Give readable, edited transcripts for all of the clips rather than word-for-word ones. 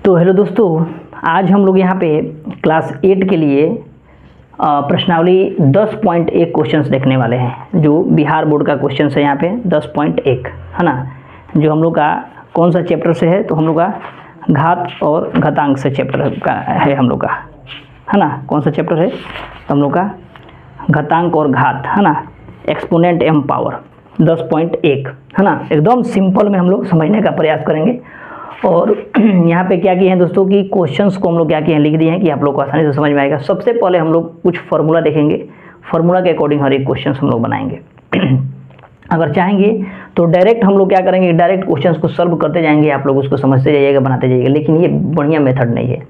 तो हेलो दोस्तों, आज हम लोग यहाँ पे क्लास 8 के लिए प्रश्नावली 10.1 क्वेश्चंस देखने वाले हैं। जो बिहार बोर्ड का क्वेश्चन है यहाँ पे 10.1 है ना, जो हम लोग का कौन सा चैप्टर से है, तो हम लोग का घात और घातांक से चैप्टर का है हम लोग का, है ना। कौन सा चैप्टर है, तो हम लोग का घातांक और घात, है ना, एक्सपोनेंट एम पावर 10.1, है ना। एकदम सिंपल में हम लोग समझने का प्रयास करेंगे। और यहाँ पे क्या किए हैं दोस्तों कि क्वेश्चंस को हम लोग क्या किए हैं, लिख दिए हैं कि आप लोग को आसानी से समझ में आएगा। सबसे पहले हम लोग कुछ फार्मूला देखेंगे, फार्मूला के अकॉर्डिंग हर एक क्वेश्चंस हम लोग बनाएंगे। अगर चाहेंगे तो डायरेक्ट हम लोग क्या करेंगे, डायरेक्ट क्वेश्चंस को सॉल्व करते जाएंगे, आप लोग उसको समझते जाइएगा, बनाते जाइएगा, लेकिन ये बढ़िया मेथड नहीं है।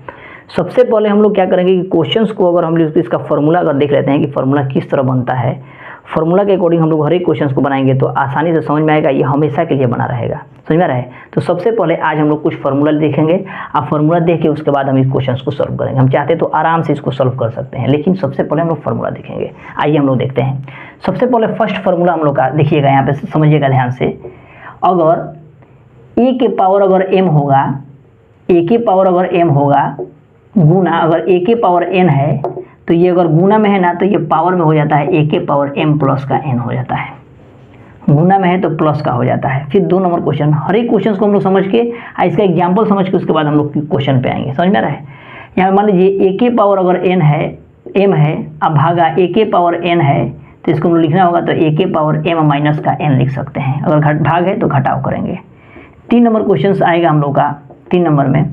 सबसे पहले हम लोग क्या करेंगे कि क्वेश्चंस को अगर हम लोग इसका फार्मूला अगर देख लेते हैं कि फार्मूला किस तरह बनता है, फार्मूला के अकॉर्डिंग हम लोग हर एक क्वेश्चंस को बनाएंगे तो आसानी से समझ में आएगा, ये हमेशा के लिए बना रहेगा। समझ में रहा है। तो सबसे पहले आज हम लोग कुछ फार्मूला देखेंगे, आप फार्मूला देख के उसके बाद हम इस क्वेश्चंस को सॉल्व करेंगे। हम चाहते तो आराम से इसको सॉल्व कर सकते हैं, लेकिन सबसे पहले हम लोग फार्मूला देखेंगे। आइए हम लोग देखते हैं। सबसे पहले फर्स्ट फार्मूला हम लोग का देखिएगा, यहाँ पे समझिएगा ध्यान से। अगर ए के पावर अगर m होगा, ए के पावर अगर m होगा गुना अगर ए के पावर n है, तो ये अगर गुना में है ना तो ये पावर में हो जाता है, ए के पावर m प्लस का n हो जाता है। गुना में है तो प्लस का हो जाता है। फिर 2 नंबर क्वेश्चन, हर एक क्वेश्चन को हम लोग समझ के इसका एग्जाम्पल समझ के उसके बाद हम लोग क्वेश्चन पे आएंगे। समझ में रहा है। यहाँ मान लीजिए ए के पावर अगर n है, m है, अब भागा ए के पावर n है, तो इसको हम लिखना होगा तो ए के पावर m माइनस का n लिख सकते हैं। अगर भाग है तो घटाव करेंगे। 3 नंबर क्वेश्चन आएगा हम लोग का। 3 नंबर में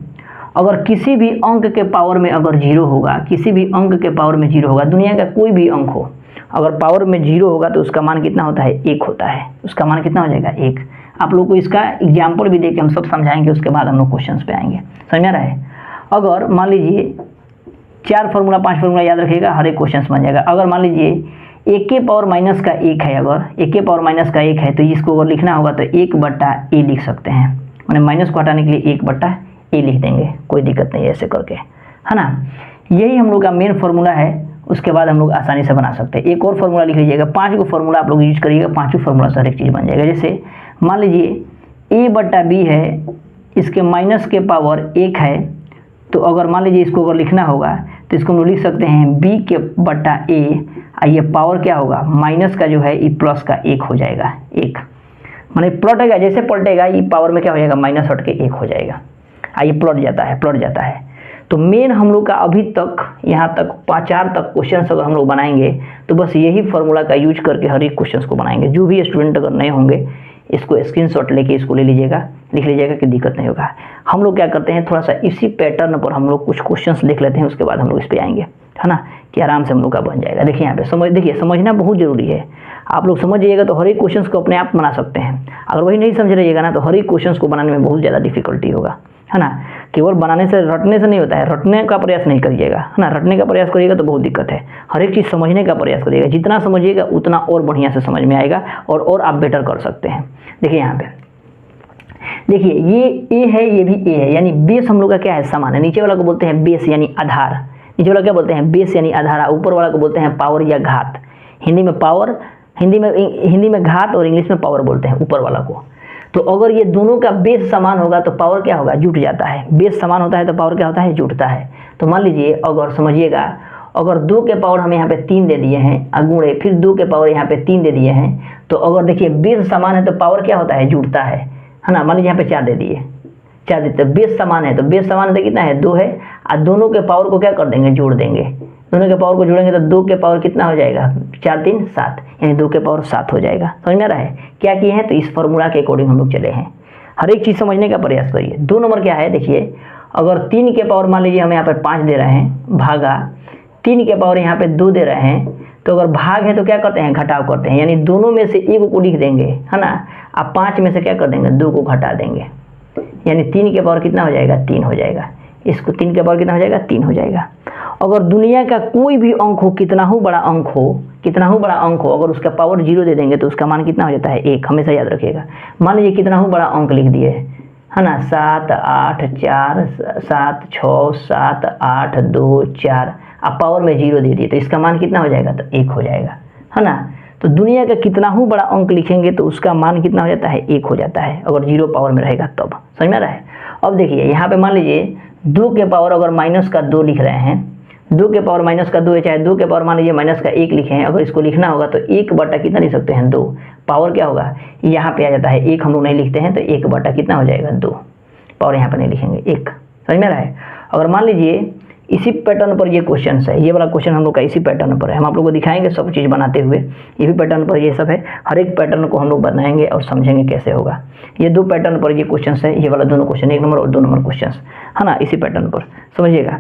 अगर किसी भी अंक के पावर में अगर 0 होगा, किसी भी अंक के पावर में 0 होगा, दुनिया का कोई भी अंक हो, अगर पावर में 0 होगा तो उसका मान कितना होता है, 1 होता है। उसका मान कितना हो जाएगा, 1। आप लोग को इसका एग्जाम्पल भी देके हम सब समझाएंगे, उसके बाद हम लोग क्वेश्चन पे आएंगे। समझ में आ रहा है। अगर मान लीजिए 4 फार्मूला 5 फार्मूला याद रखिएगा, हर एक क्वेश्चन बन जाएगा। अगर मान लीजिए ए के पावर माइनस का 1 है, अगर ए के पावर माइनस का 1 है तो इसको अगर लिखना होगा तो 1/a लिख सकते हैं, मैंने माइनस को हटाने के लिए 1/a लिख देंगे, कोई दिक्कत नहीं है ऐसे करके, है ना। यही हम लोग का मेन फार्मूला है। उसके बाद हम लोग आसानी से बना सकते हैं। एक और फार्मूला लिख लीजिएगा, 5 को फार्मूला आप लोग यूज करिएगा, 5 फार्मूला से हर एक चीज़ बन जाएगा। जैसे मान लीजिए a/b है, इसके माइनस के पावर 1 है, तो अगर मान लीजिए इसको अगर लिखना होगा तो इसको हम लोग लिख सकते हैं b/a, ये पावर क्या होगा, माइनस का जो है ये प्लस का 1 हो जाएगा। 1 माने पलटेगा, जैसे पलटेगा ये पावर में क्या हो जाएगा, माइनस हट के 1 हो जाएगा। ये प्लट जाता है। तो मेन हम लोग का अभी तक यहाँ तक 4 तक क्वेश्चन अगर हम लोग बनाएंगे तो बस यही फार्मूला का यूज करके हर एक क्वेश्चन को बनाएंगे। जो भी स्टूडेंट अगर नए होंगे इसको स्क्रीनशॉट लेके इसको ले लीजिएगा, लिख लीजिएगा कि दिक्कत नहीं होगा। हम लोग क्या करते हैं, थोड़ा सा इसी पैटर्न पर हम लोग कुछ क्वेश्चंस लिख लेते हैं, उसके बाद हम लोग इस पर आएंगे, है ना, कि आराम से हम लोग का बन जाएगा। देखिए यहाँ पे देखिए समझना बहुत ज़रूरी है। आप लोग समझ जाइएगा तो हर एक क्वेश्चन को अपने आप बना सकते हैं। अगर वही नहीं समझ रहिएगा ना तो हर एक क्वेश्चन को बनाने में बहुत ज़्यादा डिफिकल्टी होगा, है ना। केवल बनाने से रटने से नहीं होता है, रटने का प्रयास नहीं करिएगा, है ना। रटने का प्रयास करिएगा तो बहुत दिक्कत है। हर एक चीज़ समझने का प्रयास करिएगा, जितना समझिएगा उतना और बढ़िया से समझ में आएगा और आप बेटर कर सकते हैं। देखिए यहाँ पे देखिए ये ए है, ये भी ए है, यानी बेस हम लोग का क्या है, समान है। नीचे वाला को बोलते हैं बेस यानी आधार, नीचे वाला क्या बोलते हैं, बेस यानी आधार। ऊपर वाला को बोलते हैं पावर या घात। हिंदी में पावर, हिंदी में घात और इंग्लिश में पावर बोलते हैं ऊपर वाला को। तो अगर ये दोनों का बेस समान होगा तो पावर क्या होगा, जुट जाता है। बेस समान होता है तो पावर क्या होता है, जुटता है। तो मान लीजिए अगर समझिएगा, अगर 2 के पावर हम यहाँ पे 3 दे दिए हैं, अगुणे फिर 2 के पावर यहाँ पे 3 दे दिए हैं, तो अगर देखिए बेस समान है तो पावर क्या होता है, जुटता है ना। मान लीजिए यहाँ पे 4 दे दिए, 4 देते, बेस समान है तो बेस समान है तो कितना है, 2 है, और दोनों के पावर को क्या कर देंगे, जोड़ देंगे। दोनों के पावर को जोड़ेंगे तो 2 के पावर कितना हो जाएगा, 4 3 7, यानी 2 के पावर 7 हो जाएगा। समझ में आ रहा है क्या किए हैं। तो इस फार्मूला के अकॉर्डिंग हम लोग चले हैं। हर एक चीज़ समझने का प्रयास करिए। 2 नंबर क्या है, देखिए अगर 3 के पावर मान लीजिए हम यहाँ पर 5 दे रहे हैं, भागा 3 के पावर यहाँ पे 2 दे रहे हैं, तो अगर भाग है तो क्या करते हैं, घटाव करते हैं, यानी दोनों में से 1 को लिख देंगे, है ना। आप 5 में से क्या कर देंगे, 2 को घटा देंगे, यानी 3 के पावर कितना हो जाएगा, 3 हो जाएगा। इसको 3 के पावर कितना हो जाएगा, 3 हो जाएगा। अगर दुनिया का कोई भी अंक हो, कितना हो बड़ा अंक हो, अगर उसका पावर 0 दे देंगे तो उसका मान कितना हो जाता है, 1। हमेशा याद रखिएगा। मान लीजिए कितना हो बड़ा अंक लिख दिए, है ना, 7 8 4 7 6 7 8 2 4, आप पावर में 0 दे दिए तो इसका मान कितना हो जाएगा, तो 1 हो जाएगा, है ना। तो दुनिया का कितना हो बड़ा अंक लिखेंगे तो उसका मान कितना हो जाता है, 1 हो जाता है, अगर 0 पावर में रहेगा तब। समझ में आ रहा है। अब देखिए यहाँ पे मान लीजिए 2 के पावर अगर माइनस का 2 लिख रहे हैं, 2 के पावर माइनस का 2 है, चाहे 2 के पावर मान लीजिए माइनस का 1 लिखे हैं, अगर इसको लिखना होगा तो 1 बटा कितना लिख सकते हैं 2, पावर क्या होगा यहाँ पे आ जाता है 1, हम लोग नहीं लिखते हैं तो 1 बटा कितना हो जाएगा 2, पावर यहाँ पर नहीं लिखेंगे 1, समझ में आ रहा है। अगर मान लीजिए इसी पैटर्न पर ये क्वेश्चन है, ये वाला क्वेश्चन हम लोग का इसी पैटर्न पर है, हम आप लोग को दिखाएंगे सब चीज़ बनाते हुए, ये भी पैटर्न पर ये सब है, हर एक पैटर्न को हम लोग बनाएंगे और समझेंगे कैसे होगा। ये 2 पैटर्न पर ये क्वेश्चन है, ये वाला दोनों क्वेश्चन 1 नंबर और 2 नंबर क्वेश्चन है ना, इसी पैटर्न पर समझिएगा।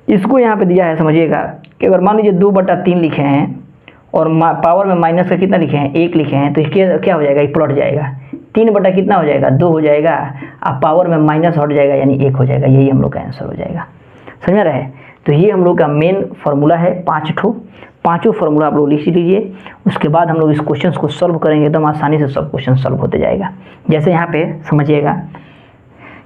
इसको यहाँ पे दिया है, समझिएगा कि अगर मान लीजिए 2/3 लिखे हैं और पावर में माइनस का कितना लिखे हैं 1 लिखे हैं, तो क्या हो जाएगा, ये पलट जाएगा, 3 बटा कितना हो जाएगा 2 हो जाएगा, अब पावर में माइनस हट जाएगा यानी 1 हो जाएगा, यही हम लोग का आंसर हो जाएगा, समझ में रहे। तो ये हम लोग का मेन फार्मूला है, 5 फार्मूला आप लोग लिख लीजिए। उसके बाद हम लोग इस क्वेश्चन को सॉल्व करेंगे, एकदम आसानी से सब क्वेश्चन सॉल्व होते जाएगा। जैसे यहाँ पे समझिएगा,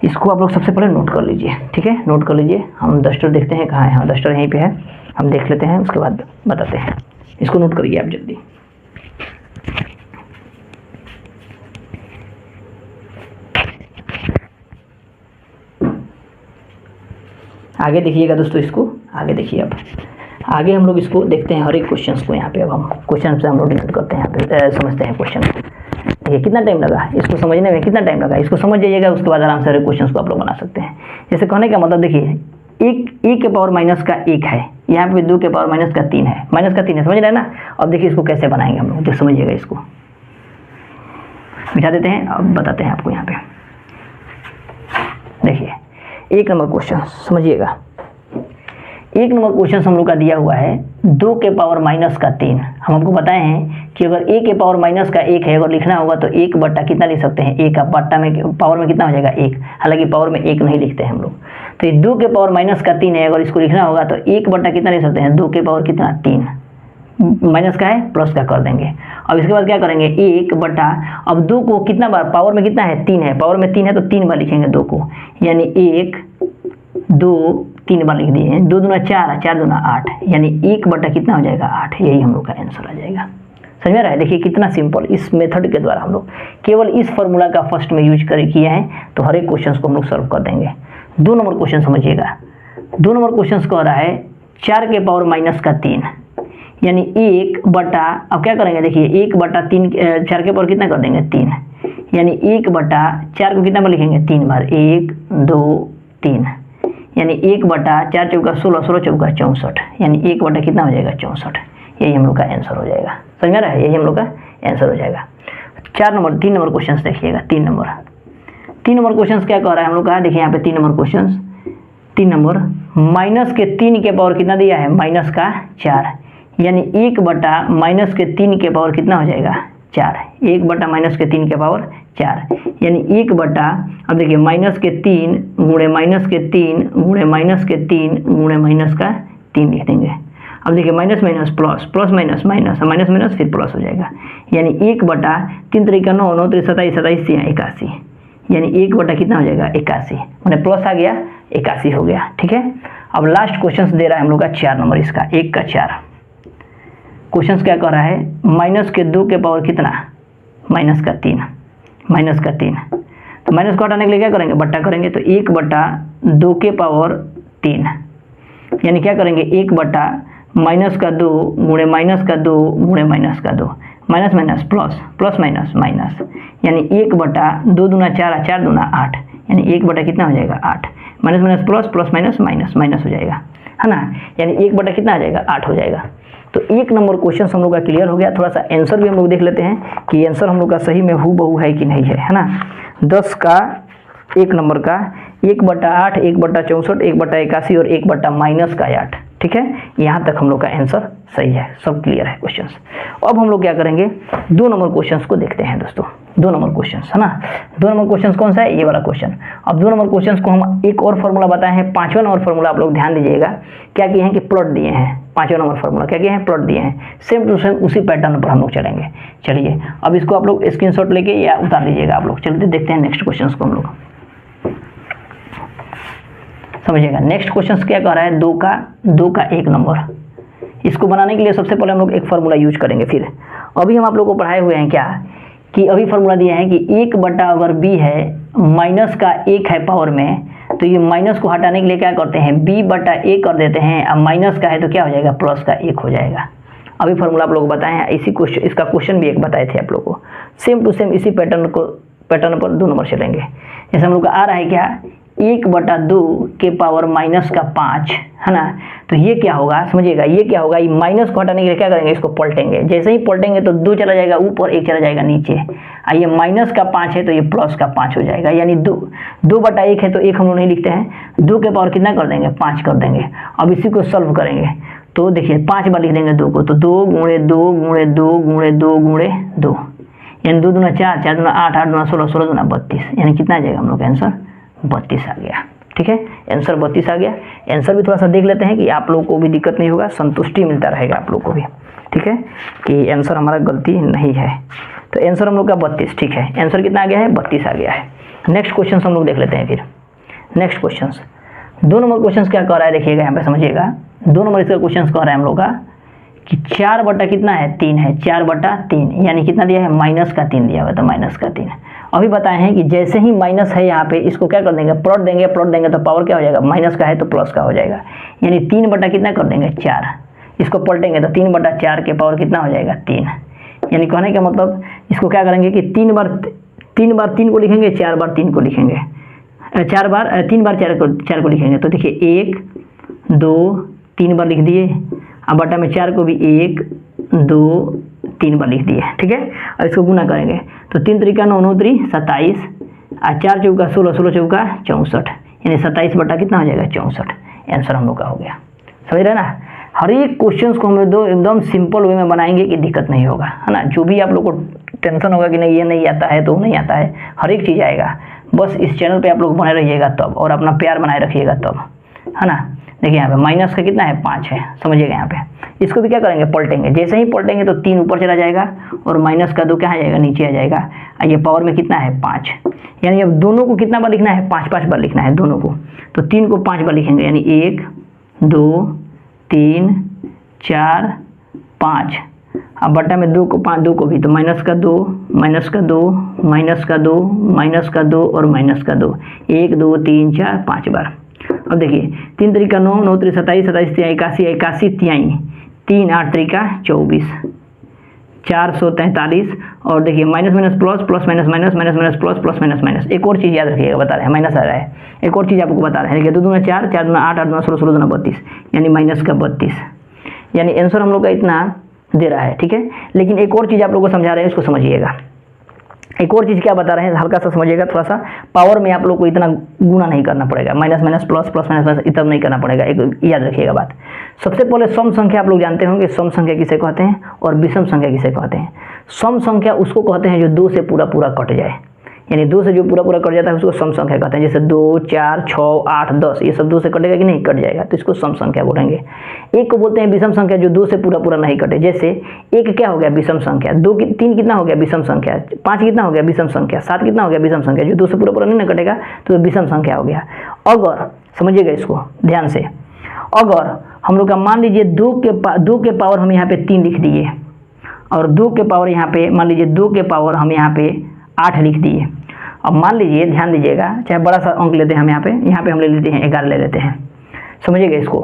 इसको आप लोग सबसे पहले नोट कर लीजिए, ठीक है, नोट कर लीजिए। हम डस्टर देखते हैं कहाँ है, हाँ डस्टर यहीं पे है, हम देख लेते हैं उसके बाद बताते हैं। इसको नोट करिए आप जल्दी। आगे देखिएगा दोस्तों, इसको आगे देखिए। अब आगे हम लोग इसको देखते हैं हर एक क्वेश्चन को। यहाँ पे अब हम क्वेश्चन से हम लोग नोट करते हैं, यहाँ पे समझते हैं क्वेश्चन। देखिए कितना टाइम लगा इसको समझने में, कितना टाइम लगा, इसको समझ जाइएगा, उसके बाद आराम से हर एक क्वेश्चन को आप लोग बना सकते हैं। जैसे कहने का मतलब देखिए, 1 के पावर माइनस का 1 है, यहाँ पे 2 के पावर माइनस का 3 है, माइनस का 3 है, समझ रहे हैं ना। अब देखिए इसको कैसे बनाएंगे हम लोग, तो समझिएगा, इसको बिठा देते हैं, अब बताते हैं आपको। यहाँ पे देखिए 1 नंबर क्वेश्चन समझिएगा। 1 नंबर क्वेश्चन हम लोग का दिया हुआ है 2 के पावर माइनस का 3। हम आपको बताए हैं कि अगर 1 के पावर माइनस का 1 है, अगर लिखना होगा तो 1 बट्टा कितना लिख सकते हैं 1, का बट्टा में पावर में कितना हो जाएगा 1, हालांकि पावर में 1 नहीं लिखते हैं हम लोग। तो ये 2 के पावर माइनस का 3 है, अगर इसको लिखना होगा तो 1 बट्टा कितना लिख सकते हैं 2 के पावर कितना 3, माइनस का है प्लस का कर देंगे। अब इसके बाद क्या करेंगे 1 बटा, अब 2 को कितना बार, पावर में कितना है 3 है, पावर में 3 है तो 3 बार लिखेंगे 2 को, यानी 1 2 3 बार लिख दिए हैं, 2 दूना 4, 4 दूना 8, यानी 1 बटा कितना हो जाएगा 8, यही हम लोग का आंसर आ जाएगा। समझ में रहा है। देखिए कितना सिंपल, इस मेथड के द्वारा हम लोग केवल इस फॉर्मूला का फर्स्ट में यूज कर किया है, तो हर एक क्वेश्चन को हम लोग सॉल्व कर देंगे। 2 नंबर क्वेश्चन समझिएगा। 2 नंबर क्वेश्चन कह रहा है 4 के पावर माइनस का 3, यानी 1 बटा, अब क्या करेंगे देखिए 1 बटा 3, 4 के पावर कितना कर देंगे 3, यानी 1 बटा 4 को कितना बार लिखेंगे 3 बार, 1 2 3, यानी 1 बटा 4 चौका 16, 16 चौका 64, यानी 1 बटा कितना हो जाएगा 64, यही हम लोग का आंसर हो जाएगा। समझ में रहा है, यही हम लोग का आंसर हो जाएगा। 3 नंबर क्वेश्चन देखिएगा। 3 नंबर क्वेश्चन क्या कह रहा है हम लोग का, देखिए यहाँ पे 3 नंबर क्वेश्चन, 3 नंबर माइनस के 3 के पावर कितना दिया है माइनस का 4, यानी 1 बटा माइनस के 3 के पावर कितना हो जाएगा 4, 1 बटा माइनस के 3 के पावर 4, यानी 1 बटा, अब देखिए माइनस के 3 गुणे माइनस के 3 गुणे माइनस के 3 गुणे माइनस का 3 लिख देंगे। अब देखिए minus minus plus, plus minus minus, minus minus फिर प्लस हो जाएगा, यानी 1 बटा 3 तरीका 9, 9 3 27, 27 से 81, यानी 1 बटा कितना हो जाएगा 81, मैंने प्लस आ गया 81 हो गया। ठीक है, अब लास्ट क्वेश्चन दे रहा है हम लोग का 4 नंबर, इसका 1 का 4 क्वेश्चन क्या कर रहा है, माइनस के 2 के पावर कितना माइनस का 3, माइनस का 3, तो माइनस को हटाने के लिए क्या करेंगे बट्टा करेंगे, तो 1 बटा 2 के पावर 3, यानी क्या करेंगे 1 बटा माइनस का 2 गुणे माइनस का 2 गुणे माइनस का 2, minus minus plus, plus minus minus, यानी 1 बटा 2 दूना 4, 4 दूना 8, यानी 1 बटा कितना हो जाएगा 8, minus minus plus, plus minus minus minus हो जाएगा, है ना, यानी 1 बटा कितना आ जाएगा 8 हो जाएगा। तो 1 नंबर क्वेश्चन हम लोग का क्लियर हो गया। थोड़ा सा आंसर भी हम लोग देख लेते हैं कि आंसर हम लोग का सही में हूबहू है कि नहीं है ना। 10 का 1 नंबर का 1 बटा 8, 1 बटा 64, 1 बटा 81 और 1 बटा माइनस का 8। ठीक है, यहाँ तक हम लोग का आंसर सही है, सब क्लियर है क्वेश्चन। अब हम लोग क्या करेंगे 2 नंबर क्वेश्चन को देखते हैं दोस्तों। 2 नंबर क्वेश्चन है ना, 2 नंबर क्वेश्चन कौन सा है, ये वाला क्वेश्चन। अब 2 नंबर क्वेश्चन को हम एक और फॉर्मूला बताए हैं, 5वां नंबर फॉर्मूला आप लोग ध्यान दीजिएगा। क्या किए हैं कि प्लॉट दिए हैं, 5वां नंबर फॉर्मूला क्या किए हैं प्लॉट दिए हैं, सेम टू सेम उसी पैटर्न पर हम लोग चलेंगे। चलिए अब इसको आप लोग स्क्रीनशॉट लेके या उतार लीजिएगा आप लोग। चलते देखते हैं नेक्स्ट क्वेश्चन को हम लोग समझिएगा। नेक्स्ट क्वेश्चन क्या कह रहा है 2 का 1 नंबर। इसको बनाने के लिए सबसे पहले हम लोग एक फार्मूला यूज करेंगे। फिर अभी हम आप लोग को पढ़ाए हुए हैं क्या कि अभी फार्मूला दिया है कि 1 बटा अगर b है माइनस का 1 है पावर में, तो ये माइनस को हटाने के लिए क्या करते हैं, b बटा a कर देते हैं। अब माइनस का है तो क्या हो जाएगा, प्लस का 1 हो जाएगा। अभी फॉर्मूला आप लोग को बताए हैं, इसी क्वेश्चन, इसका क्वेश्चन भी एक बताए थे आप लोग को, सेम टू सेम इसी पैटर्न पर 2 नंबर चलेंगे। जैसे हम लोग का आ रहा है क्या, 1/2 के पावर माइनस का 5 है ना, तो ये क्या होगा समझिएगा, ये क्या होगा, ये माइनस को हटाने के लिए क्या करेंगे, इसको पलटेंगे। जैसे ही पलटेंगे तो 2 चला जाएगा ऊपर, 1 चला जाएगा नीचे। ये माइनस का 5 है तो ये प्लस का 5 हो जाएगा, यानी 2/1 है तो 1 हम लोग नहीं लिखते हैं, 2 के पावर कितना कर देंगे, 5 कर देंगे। अब इसी को सॉल्व करेंगे तो देखिए 5 बार लिख देंगे 2 को, तो 2 गुणे 2 गुणे 2 गुणे 2 गुणे 2, यानी 2 दूना 4, 4 दूना 8, 8 दूना 16, 16 दूना 32, यानी कितना आ जाएगा हम लोग का आंसर 32 आ गया। ठीक है, आंसर 32 आ गया। आंसर भी थोड़ा सा देख लेते हैं कि आप लोग को भी दिक्कत नहीं होगा, संतुष्टि मिलता रहेगा आप लोग को भी। ठीक है, कि आंसर हमारा गलती नहीं है, तो आंसर हम लोग का 32। ठीक है, आंसर कितना आ गया है, 32 आ गया है। नेक्स्ट क्वेश्चन हम लोग देख लेते हैं फिर। नेक्स्ट क्वेश्चन 2 नंबर क्वेश्चन क्या कह रहा है, देखिएगा यहाँ पे समझिएगा। 2 नंबर इसका क्वेश्चन कह रहा है हम लोग का कि 4 बटा कितना है, 3 है, 4/3, यानी कितना दिया है, माइनस का 3 दिया हुआ, तो माइनस का 3। अभी बताए हैं कि जैसे ही माइनस है यहाँ पे, इसको क्या कर देंगे, प्लॉट देंगे तो पावर क्या हो जाएगा, माइनस का है तो प्लस का हो जाएगा, यानी 3 बटा कितना कर देंगे, 4। इसको पलटेंगे तो 3/4 के पावर कितना हो जाएगा, 3। यानी कहने का मतलब इसको क्या करेंगे कि 3 बार 3 को लिखेंगे, 4 बार 3 को लिखेंगे, 3 बार 4 को लिखेंगे। तो देखिए 1 2 3 बार लिख दिए, अब बटा में 4 को भी 1 2 3 बार लिख दिए। ठीक है, और इसको गुना करेंगे तो 3 त्रिका 9, 9 त्रि 27, और 4 चौका 16, 16 चौका 64, यानी 27 बटा कितना हो जाएगा, 64। आंसर हम लोग का हो गया। समझ रहे ना, हर एक क्वेश्चन को हम लोग एकदम सिंपल वे में बनाएंगे कि दिक्कत नहीं होगा, है ना। जो भी आप लोग को टेंशन होगा कि नहीं ये नहीं आता है तो नहीं आता है, हर एक चीज़ आएगा। बस इस चैनल पे आप लोग बने रहिएगा तब, और अपना प्यार बनाए रखिएगा तब, है ना। देखिए यहाँ पे माइनस का कितना है, 5 है, समझिएगा। यहाँ पे इसको भी क्या करेंगे, पलटेंगे। जैसे ही पलटेंगे तो 3 ऊपर चला जाएगा और माइनस का 2 क्या आ जाएगा, नीचे आ जाएगा। ये पावर में कितना है, 5, यानी अब दोनों को कितना बार लिखना है, 5 बार लिखना है दोनों को। तो 3 को 5 बार लिखेंगे, यानी 1 2 3 4 5, अब बटा में 2 को 5, 2 को भी, तो माइनस का 2 माइनस का 2 माइनस का 2 माइनस का 2 और माइनस का 2, 1 2 3 4 5 बार। अब देखिए 3 त्रिका 9, 9 त्रि 27, 27 तिहाई 81, 81 तिहाई 3, 8 त्रिका 24, 443। और देखिए minus minus plus, plus minus minus, minus minus plus, plus minus minus. एक और चीज़ याद रखिएगा, बता रहे हैं माइनस आ रहा है, एक और चीज़ आपको बता रहे हैं। देखिए 2 दूना 4, 4 दूना 8, 8 दूना 16, 16 दूना 32, यानी माइनस का 32, यानी आंसर हम लोग का इतना दे रहा है। ठीक है, लेकिन एक और चीज़ आप लोग को समझा रहे हैं, इसको समझिएगा। एक और चीज़ क्या बता रहे हैं, हल्का सा समझिएगा। थोड़ा सा पावर में आप लोग को इतना गुना नहीं करना पड़ेगा, minus minus plus, plus minus minus इतना नहीं करना पड़ेगा। एक याद रखिएगा बात। सबसे पहले सम संख्या आप लोग जानते होंगे, सम संख्या किसे कहते हैं और विषम संख्या किसे कहते हैं। सम संख्या उसको कहते हैं जो 2 से पूरा पूरा कट जाए, यानी 2 से जो पूरा पूरा कट जाता है उसको सम संख्या कहते हैं। जैसे 2 4 6 8 10, ये सब 2 से कटेगा कि नहीं, कट जाएगा, तो इसको सम संख्या बोलेंगे। एक को बोलते हैं विषम संख्या, जो 2 से पूरा पूरा नहीं कटे। जैसे 1 क्या हो गया, विषम संख्या। 3 कितना हो गया, विषम संख्या। 5 कितना हो गया, विषम संख्या। 7 कितना हो गया, विषम संख्या। जो 2 से पूरा पूरा नहीं ना कटेगा तो विषम संख्या हो गया। अगर समझिएगा इसको ध्यान से, अगर हम लोग का मान लीजिए 2 के पावर हम यहाँ पे 3 लिख दिए, और 2 के पावर यहाँ पे मान लीजिए 2 के पावर हम यहाँ पे 8 लिख दिए। अब मान लीजिए, ध्यान दीजिएगा, चाहे बड़ा सा अंक लेते हैं हम यहाँ पे हम ले लेते हैं 11 ले लेते हैं, समझिएगा इसको।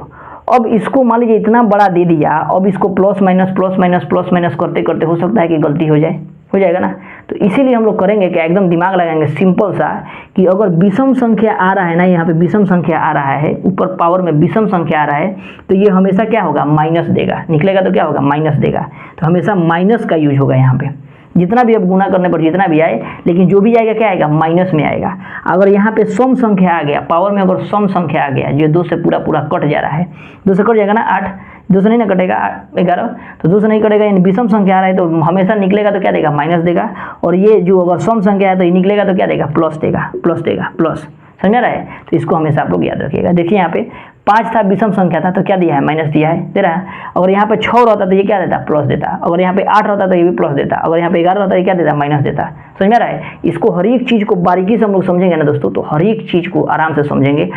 अब इसको मान लीजिए इतना बड़ा दे दिया, अब इसको plus minus plus minus plus minus करते करते हो सकता है कि गलती हो जाएगा ना। तो इसीलिए हम लोग करेंगे क्या, एकदम दिमाग लगाएंगे सिंपल सा, कि अगर विषम संख्या आ रहा है ना, यहाँ पे विषम संख्या आ रहा है, ऊपर पावर में विषम संख्या आ रहा है, तो ये हमेशा क्या होगा, माइनस देगा। निकलेगा तो क्या होगा, माइनस देगा। तो हमेशा माइनस का यूज होगा यहाँ पे। जितना भी अब गुना करने पर जितना भी आए, लेकिन जो भी आएगा क्या आएगा, माइनस में आएगा। अगर यहाँ पे सम संख्या आ गया, पावर में अगर सम संख्या आ गया जो 2 से पूरा पूरा कट जा रहा है, 2 से कट जाएगा ना 8, 2 से नहीं ना कटेगा 11, तो 2 से नहीं कटेगा, यानी विषम संख्या आ रहा है तो हमेशा निकलेगा तो क्या देगा, माइनस देगा। और ये जो अगर सम संख्या है तो ये निकलेगा तो क्या देगा, प्लस देगा, प्लस देगा, प्लस। समझ रहा है, तो इसको हमेशा आप लोग याद रखिएगा। देखिए यहाँ पे 5 था, विषम संख्या था, तो क्या दिया है, माइनस दिया है, दे रहा है। अगर यहाँ पे 6 रहता तो ये क्या देता, प्लस देता। अगर यहाँ पे 8 रहता तो ये भी प्लस देता। अगर यहाँ पे 11 रहता तो ये क्या देता, माइनस देता। समझ में आ रहा है। इसको हर एक चीज़ को बारीकी से हम लोग समझेंगे ना दोस्तों, तो हर एक चीज़ को आराम से समझेंगे,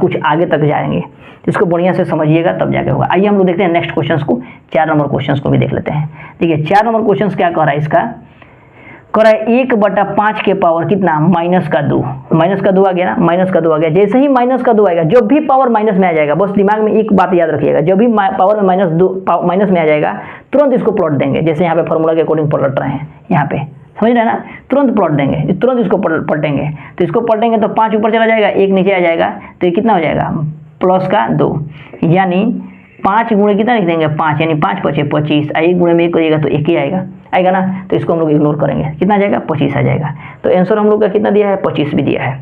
कुछ आगे तक जाएंगे। इसको बढ़िया से समझिएगा तब जाके होगा। आइए हम लोग देखते हैं नेक्स्ट क्वेश्चन को, 4 नंबर क्वेश्चन को भी देख लेते हैं। देखिए 4 नंबर क्वेश्चन क्या कह रहा है इसका, कह रहा है 1/5 के पावर कितना, -2, -2 आ गया ना, -2 आ गया। जैसे ही -2 आएगा, जब भी पावर माइनस में आ जाएगा, बस दिमाग में एक बात याद रखिएगा, जब भी पावर में -2 माइनस में आ जाएगा, तुरंत इसको प्लॉट देंगे। जैसे यहाँ पे फॉर्मूला के अकॉर्डिंग पलट रहे हैं, यहाँ पे समझ रहे हैं ना, तुरंत प्लॉट देंगे, तुरंत इसको पलटेंगे। तो इसको पलटेंगे तो 5 ऊपर चला जाएगा, 1 नीचे आ जाएगा, तो ये कितना हो जाएगा, +2, यानी 5 गुणे कितना लिख देंगे, 5, यानी 5 × 5 = 25। 1 गुणे में 1 करिएगा तो 1 ही आएगा ना, तो इसको हम लोग इग्नोर करेंगे, कितना आ जाएगा, 25 आ जाएगा। तो आंसर हम लोग का कितना दिया है, 25 भी दिया है।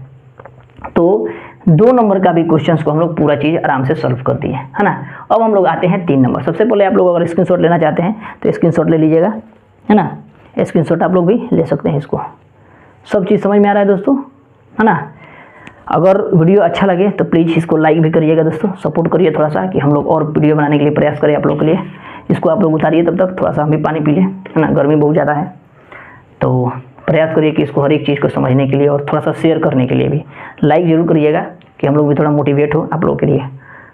तो 2 नंबर का भी क्वेश्चन को हम लोग पूरा चीज़ आराम से सॉल्व कर दिए, है ना। अब हम लोग आते हैं 3 नंबर। सबसे पहले आप लोग अगर स्क्रीनशॉट लेना चाहते हैं तो स्क्रीनशॉट ले लीजिएगा, है ना, स्क्रीनशॉट आप लोग भी ले सकते हैं। इसको सब चीज़ समझ में आ रहा है दोस्तों, है ना। अगर वीडियो अच्छा लगे तो प्लीज़ इसको लाइक भी करिएगा दोस्तों, सपोर्ट करिए थोड़ा सा, कि हम लोग और वीडियो बनाने के लिए प्रयास करें आप लोग के लिए। इसको आप लोग उतारिए, तब तक थोड़ा सा हम भी पानी पी लें, है ना, गर्मी बहुत ज़्यादा है। तो प्रयास करिए कि इसको हर एक चीज़ को समझने के लिए और थोड़ा सा शेयर करने के लिए भी लाइक ज़रूर करिएगा, कि हम लोग भी थोड़ा मोटिवेट हो आप लोगों के लिए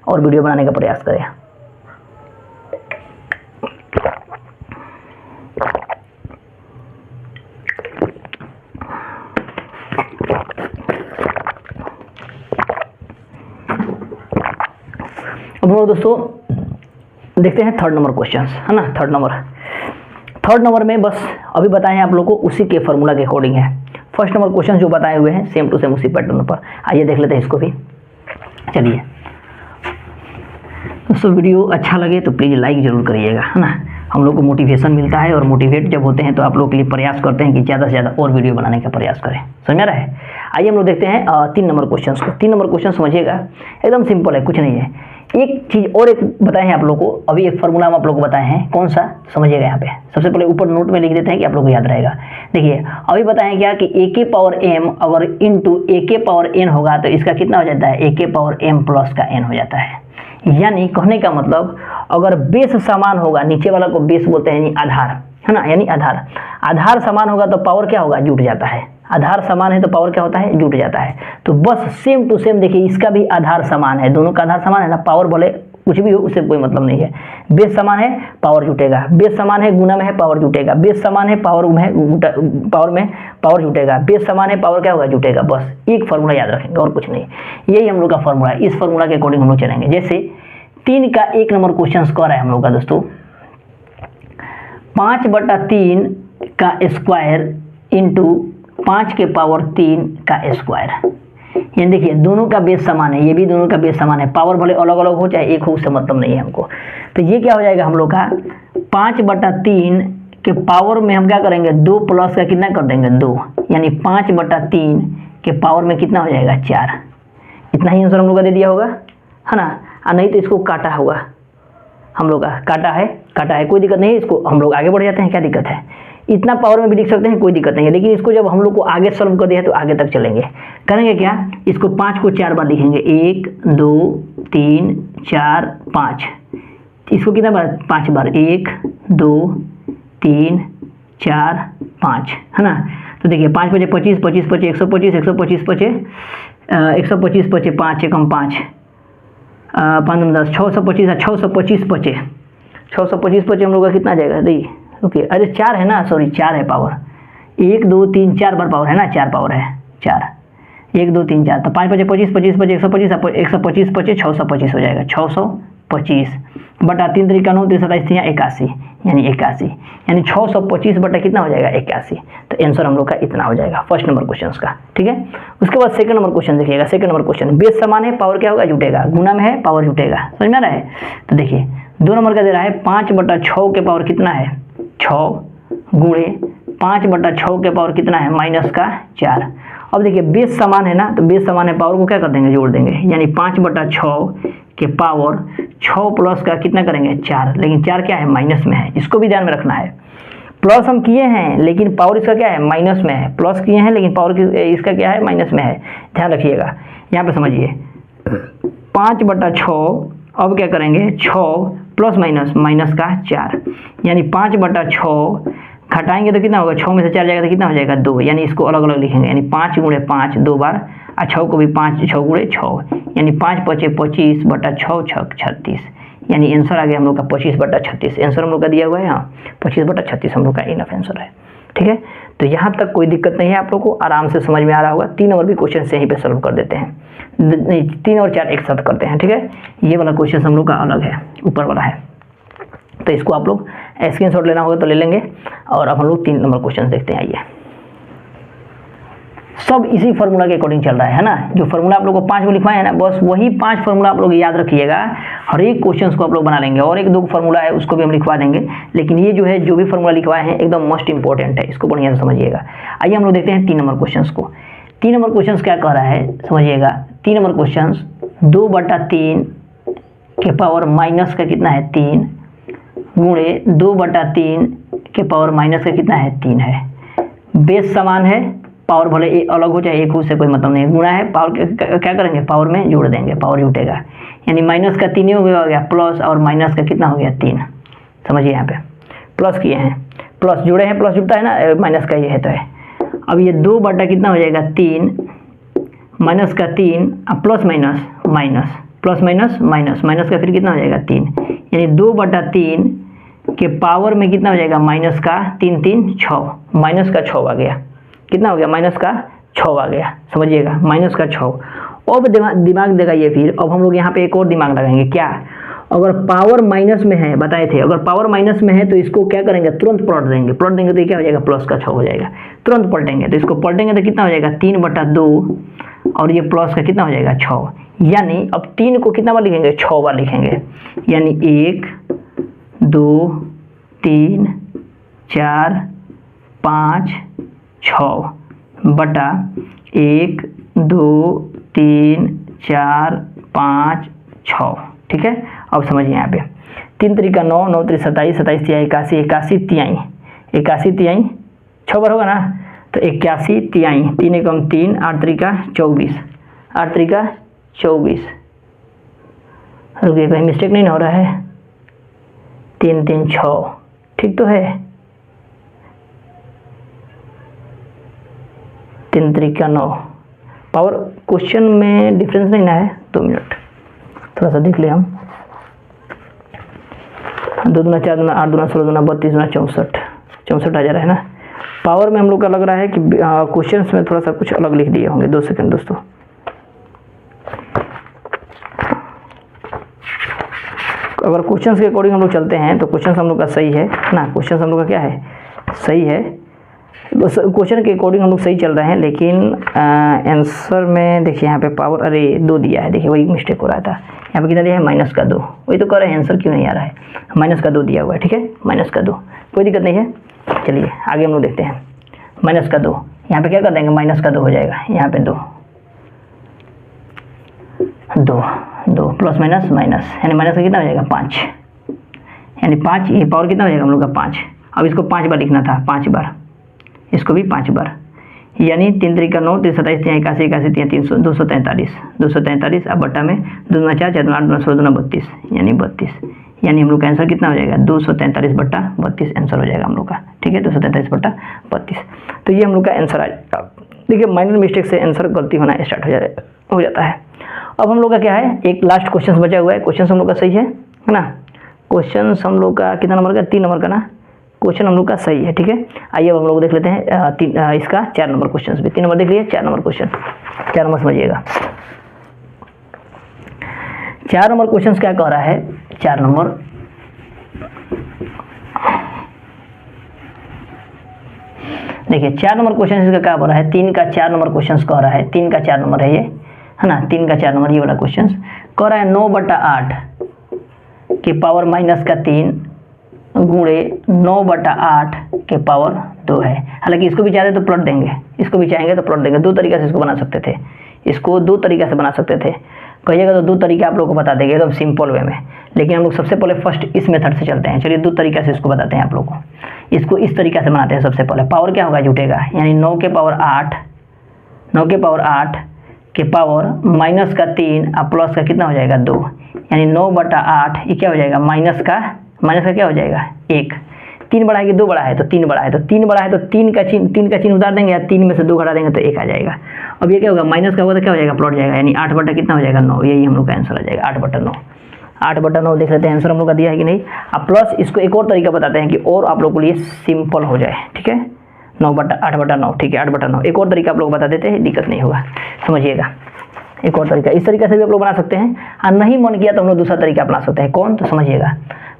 और वीडियो बनाने का प्रयास करें। अब हम लोग दोस्तों देखते हैं 3rd नंबर क्वेश्चन, है ना। 3rd नंबर में बस अभी बताए हैं आप लोगों को, उसी के फॉर्मूला के अकॉर्डिंग है। 1st नंबर क्वेश्चन जो बताए हुए हैं सेम टू सेम उसी पैटर्न पर, आइए देख लेते हैं इसको भी। चलिए दोस्तों, वीडियो अच्छा लगे तो प्लीज़ लाइक ज़रूर करिएगा, है ना। हम लोग को मोटिवेशन मिलता है, और मोटिवेट जब होते हैं तो आप लोग के लिए प्रयास करते हैं कि ज़्यादा से ज़्यादा और वीडियो बनाने का प्रयास करें। समझ में आ रहा है। आइए हम लोग देखते हैं 3 नंबर क्वेश्चन को। 3 नंबर क्वेश्चन समझिएगा, एकदम सिंपल है, कुछ नहीं है। एक चीज़ और एक बताए हैं आप लोग को, अभी एक फार्मूला हम आप लोग को बताए हैं, कौन सा समझिएगा। यहाँ पे सबसे पहले ऊपर नोट में लिख देते हैं कि आप लोग को याद रहेगा। देखिए अभी बताए हैं क्या कि a⁴m अगर इंटू a⁴n होगा तो इसका कितना हो जाता है, a⁴m प्लस का n हो जाता है। यानी कहने का मतलब, अगर बेस समान होगा, नीचे वाला को बेस बोलते हैं, यानी आधार, है ना, यानी आधार समान होगा तो पावर क्या होगा, जुट जाता है। आधार समान है तो पावर क्या होता है, जुट जाता है। तो बस सेम टू सेम देखिए, इसका भी आधार समान है, दोनों का आधार समान है ना। पावर भले कुछ भी हो, उससे कोई मतलब नहीं है। बेस समान है, पावर जुटेगा। बेस समान है, गुना में है, पावर जुटेगा। बेस समान है, पावर में पावर जुटेगा। बेस समान है, पावर क्या होगा, जुटेगा। बस एक फार्मूला याद रखेंगे और कुछ नहीं, यही हम लोग का फार्मूला है। इस फार्मूला के अकॉर्डिंग हम लोग चलेंगे। जैसे 3 का 1 नंबर क्वेश्चन कर रहा है हम लोग का दोस्तों, 5/3 का स्क्वायर इंटू 5 के पावर 3 का स्क्वायर। ये देखिए दोनों का बेस समान है, ये भी दोनों का बेस समान है। पावर भले अलग अलग हो चाहे एक हो, उससे मतलब नहीं है हमको। तो ये क्या हो जाएगा हम लोग का, 5/3 के पावर में हम क्या करेंगे, 2 प्लस का कितना कर देंगे, 2, यानी 5/3 के पावर में कितना हो जाएगा, 4। इतना ही आंसर हम लोग का दे दिया होगा, है ना। नहीं तो इसको काटा होगा हम लोग का, काटा है, कोई दिक्कत नहीं है। इसको हम लोग आगे बढ़ जाते हैं, क्या दिक्कत है। इतना पावर में भी लिख सकते हैं, कोई दिक्कत नहीं है। लेकिन इसको जब हम लोग को आगे सॉल्व कर दिया तो आगे तक चलेंगे। करेंगे क्या, इसको 5 को 4 बार लिखेंगे, 1 2 3 4 5। इसको कितना बार, 5 बार, 1 2 3 4 5, है ना। तो देखिए 5 × 5 = 25, 25 × 25 = 125, 125 × 5 5 × 5 5 × 10 625 है, 625 बचे, 625 बचे हम लोग का कितना आ जाएगा, देखिए ओके। अरे 4 है ना, सॉरी 4 है पावर, 1 2 3 4 बार पावर है ना, 4 पावर है, 4 1 2 3 4। तो 5 × 25 25 बचे, 125 बचे, 625 हो जाएगा। 625 बटा 3 3 9 3 27 81, यानी 81, यानी 625 बटा कितना हो जाएगा, 81। तो आंसर हम लोग का इतना हो जाएगा 1st नंबर क्वेश्चन का, ठीक है। उसके बाद 2nd नंबर क्वेश्चन देखिएगा। 2nd नंबर क्वेश्चन, बेस समान है, पावर क्या होगा, जुटेगा। गुना में है, पावर जुटेगा। समझ में आ रहा है। तो देखिए 2 नंबर का दे रहा है 5/6 के पावर कितना है, 6 गुणे 5/6 के पावर कितना है, -4। अब देखिए बेस समान है ना, तो बेस समान है, पावर को क्या कर देंगे, जोड़ देंगे। यानी 5/6 के पावर 6 प्लस का कितना करेंगे, 4। लेकिन 4 क्या है, माइनस में है, इसको भी ध्यान में रखना है। प्लस हम किए हैं लेकिन पावर इसका क्या है, माइनस में है। प्लस किए हैं लेकिन पावर इसका क्या है, माइनस में है। ध्यान रखिएगा, यहाँ पे समझिए 5/6। अब क्या करेंगे, 6 प्लस माइनस का 4, यानी 5/6 घटाएंगे तो कितना होगा, 6 में से 4 जाएगा तो कितना हो जाएगा, 2। यानी इसको अलग अलग लिखेंगे, यानी 5 × 5 2 बार, और 6 को भी 5 6 × 6, यानी 5 × 5 = 25 बटा 6 6 36, यानी आंसर आ गया हम लोग का 25/36। आंसर हम लोग का दिया हुआ है यहाँ 25/36 हम लोग का इनफ आंसर है, ठीक है। तो यहाँ तक कोई दिक्कत नहीं है, आप लोग को आराम से समझ में आ रहा होगा। 3 नंबर भी क्वेश्चन से यहीं पे सॉल्व कर देते हैं, नहीं 3 और 4 एक साथ करते हैं, ठीक है। ये वाला क्वेश्चन हम लोग का अलग है, ऊपर वाला है, तो इसको आप लोग स्क्रीनशॉट लेना होगा तो ले लेंगे। और अब हम लोग 3 नंबर क्वेश्चन देखते हैं। आइए, सब इसी फार्मूला के अकॉर्डिंग चल रहा है ना। जो फार्मूला आप लोग को 5 में लिखवाए है ना, बस वही 5 फार्मूला आप लोग याद रखिएगा। हर एक क्वेश्चन को आप लोग बना लेंगे, और 1-2 फार्मूला है उसको भी हम लिखवा देंगे, लेकिन ये जो है जो भी फार्मूला लिखवाए हैं एकदम मोस्ट इंपॉर्टेंट है, इसको बढ़िया से समझिएगा। आइए हम लोग देखते हैं 3 नंबर क्वेश्चन को। 3 नंबर क्वेश्चन क्या कह रहा है समझिएगा। 3 नंबर क्वेश्चन 2/3 के पावर माइनस का कितना है 3 गुणे 2/3 के पावर माइनस का कितना है 3 है। बेस समान है, पावर भले अलग हो जाए, एक हो से कोई मतलब नहीं, गुणा है, पावर क्या करेंगे पावर में जोड़ देंगे, पावर जुटेगा, यानी माइनस का 3 हो गया प्लस और माइनस का कितना हो गया 3। समझिए यहाँ पे प्लस किए हैं, प्लस जुड़े हैं, प्लस जुड़ता है ना, माइनस का ये है तो है। अब ये 2 कितना हो जाएगा 3 माइनस का 3 plus minus minus plus minus minus minus का फिर कितना हो जाएगा 3, यानी 2/3 के पावर में कितना हो जाएगा माइनस का 3 3 6, माइनस का 6 आ गया, कितना हो गया माइनस का 6 आ गया। समझिएगा माइनस का 6। अब दिमाग लगाइए, फिर अब हम लोग यहाँ पे एक और दिमाग लगाएंगे। क्या, अगर पावर माइनस में है, बताए थे अगर पावर माइनस में है तो इसको क्या करेंगे तुरंत पलट देंगे, पलट देंगे तो क्या हो जाएगा प्लस का 6 हो जाएगा। तुरंत पलटेंगे तो इसको पलटेंगे तो कितना हो जाएगा 3/2 और ये प्लस का कितना हो जाएगा 6, यानी अब 3 को कितना बार लिखेंगे 6 बार लिखेंगे, यानी 1 2 3 4 5 6 बटा 1 2 3 4 5 6, ठीक है। अब समझिए यहाँ पे 3 तरीका 9 9 3 27 27 तिहाई 81 81 तिहाई 81 तिहाई 6 बार होगा ना, तो 81 तिहाई 3 एकम 3 8 तरीका 24 8 तरीका 24। रुकिए कहीं मिस्टेक नहीं हो रहा है, 3 3 6 ठीक तो है, 3 तरीका 9। पावर क्वेश्चन में डिफरेंस नहीं ना है, 2 मिनट थोड़ा सा देख ले हम। 2 दूना 4 दूना 8 दूना 16 दूना 32 दूना 64 64 आ जा रहा है ना। पावर में हम लोग का लग रहा है कि क्वेश्चंस में थोड़ा सा कुछ अलग लिख दिए होंगे। 2 सेकंड दोस्तों, अगर क्वेश्चंस के अकॉर्डिंग हम लोग चलते हैं तो क्वेश्चंस हम लोग का सही है ना, क्वेश्चंस हम लोग का क्या है सही है, क्वेश्चन के अकॉर्डिंग हम लोग सही चल रहे हैं, लेकिन आंसर में देखिए यहाँ पे पावर अरे 2 दिया है, देखिए वही मिस्टेक हो रहा था। यहाँ पे कितना दिया है माइनस का 2, वही तो कर रहे हैं, आंसर क्यों नहीं आ रहा है, माइनस का 2 दिया हुआ है, ठीक है माइनस का 2, कोई दिक्कत नहीं है। चलिए आगे हम लोग देखते हैं। माइनस का 2 यहाँ पे क्या कर देंगे माइनस का 2 हो जाएगा, यहाँ पे 2 2 2 प्लस माइनस माइनस, यानी माइनस का कितना हो जाएगा 5, यानी 5, ये पावर कितना हो जाएगा हम लोग का 5। अब इसको 5 बार लिखना था, 5 बार, इसको भी 5 बार, यानी 3 तरीका 9 3 27 3 81 81 3 300 243 अब बट्टा में 2 दूना 4 4 दूना 8 दूना 16 दूना 32, यानी 32, यानी हम लोग का आंसर कितना हो जाएगा 243/32 आंसर हो जाएगा हम लोग का, ठीक है 243/32। तो ये हम लोग का आंसर आ जाएगा। देखिए माइनर मिस्टेक से आंसर गलती होना स्टार्ट हो जाता है। अब हम लोग का क्या है, एक लास्ट क्वेश्चन बचा हुआ है। क्वेश्चन हम लोग का सही है ना, क्वेश्चन हम लोग का कितना नंबर का 3 नंबर का ना, क्वेश्चन हम लोग का सही है, ठीक है। आइए अब हम लोग देख लेते हैं इसका 4 नंबर क्वेश्चन भी। 3 नंबर देख लिए, 4 नंबर क्वेश्चन, 4 नंबर समझिएगा। 4 नंबर क्वेश्चन क्या कह रहा है, 4 नंबर देखिए 4 नंबर क्वेश्चन इसका क्या बोल रहा है, 3 का 4 नंबर क्वेश्चन कह रहा है, 3 का 4 नंबर है ये, है ना, 3 का 4 नंबर ये वाला क्वेश्चन कह रहा है 9/8 के पावर माइनस का 3 गुणे 9/8 के पावर 2 है। हालांकि इसको भी चाहते तो प्लट देंगे, इसको भी चाहेंगे तो प्लट देंगे, 2 तरीके से इसको बना सकते थे, इसको 2 तरीके से बना सकते थे। कहिएगा तो 2 तरीके आप लोग को बता देंगे एकदम सिंपल वे में, लेकिन हम लोग सबसे पहले फर्स्ट इस मेथड से चलते हैं। चलिए 2 तरीके से इसको बताते हैं आप लोग को। इसको इस तरीके से बनाते हैं। सबसे पहले पावर क्या होगा जुटेगा, यानी 9 के पावर 8 के पावर माइनस का 3 और प्लस का कितना हो जाएगा 2, यानी 9/8 ये क्या हो जाएगा माइनस का क्या हो जाएगा 1, 3 बड़ा है कि 2 बड़ा है, तो 3 बड़ा है, तो 3 बड़ा है तो 3 का चिन्ह उतार देंगे या 3 में से 2 घटा देंगे तो 1 आ जाएगा। अब ये क्या होगा माइनस का होगा तो क्या हो जाएगा प्लॉट जाएगा, यानी 8 कितना हो जाएगा 9, यही हम लोग का आंसर आ जाएगा 8/9। 8/9 देख लेते हैं आंसर हम लोग का दिया है कि नहीं। अब प्लस इसको एक और तरीका बताते हैं कि और आप लोग के लिए सिंपल हो जाए, ठीक है। 9/8/9, ठीक है 8/9। एक और तरीका आप लोग बता देते हैं, दिक्कत नहीं होगा, समझिएगा। एक और तरीका, इस तरीके से भी आप लोग बना सकते हैं, और नहीं मन किया तो हम लोग दूसरा तरीका अपना सकते हैं। कौन, तो समझिएगा।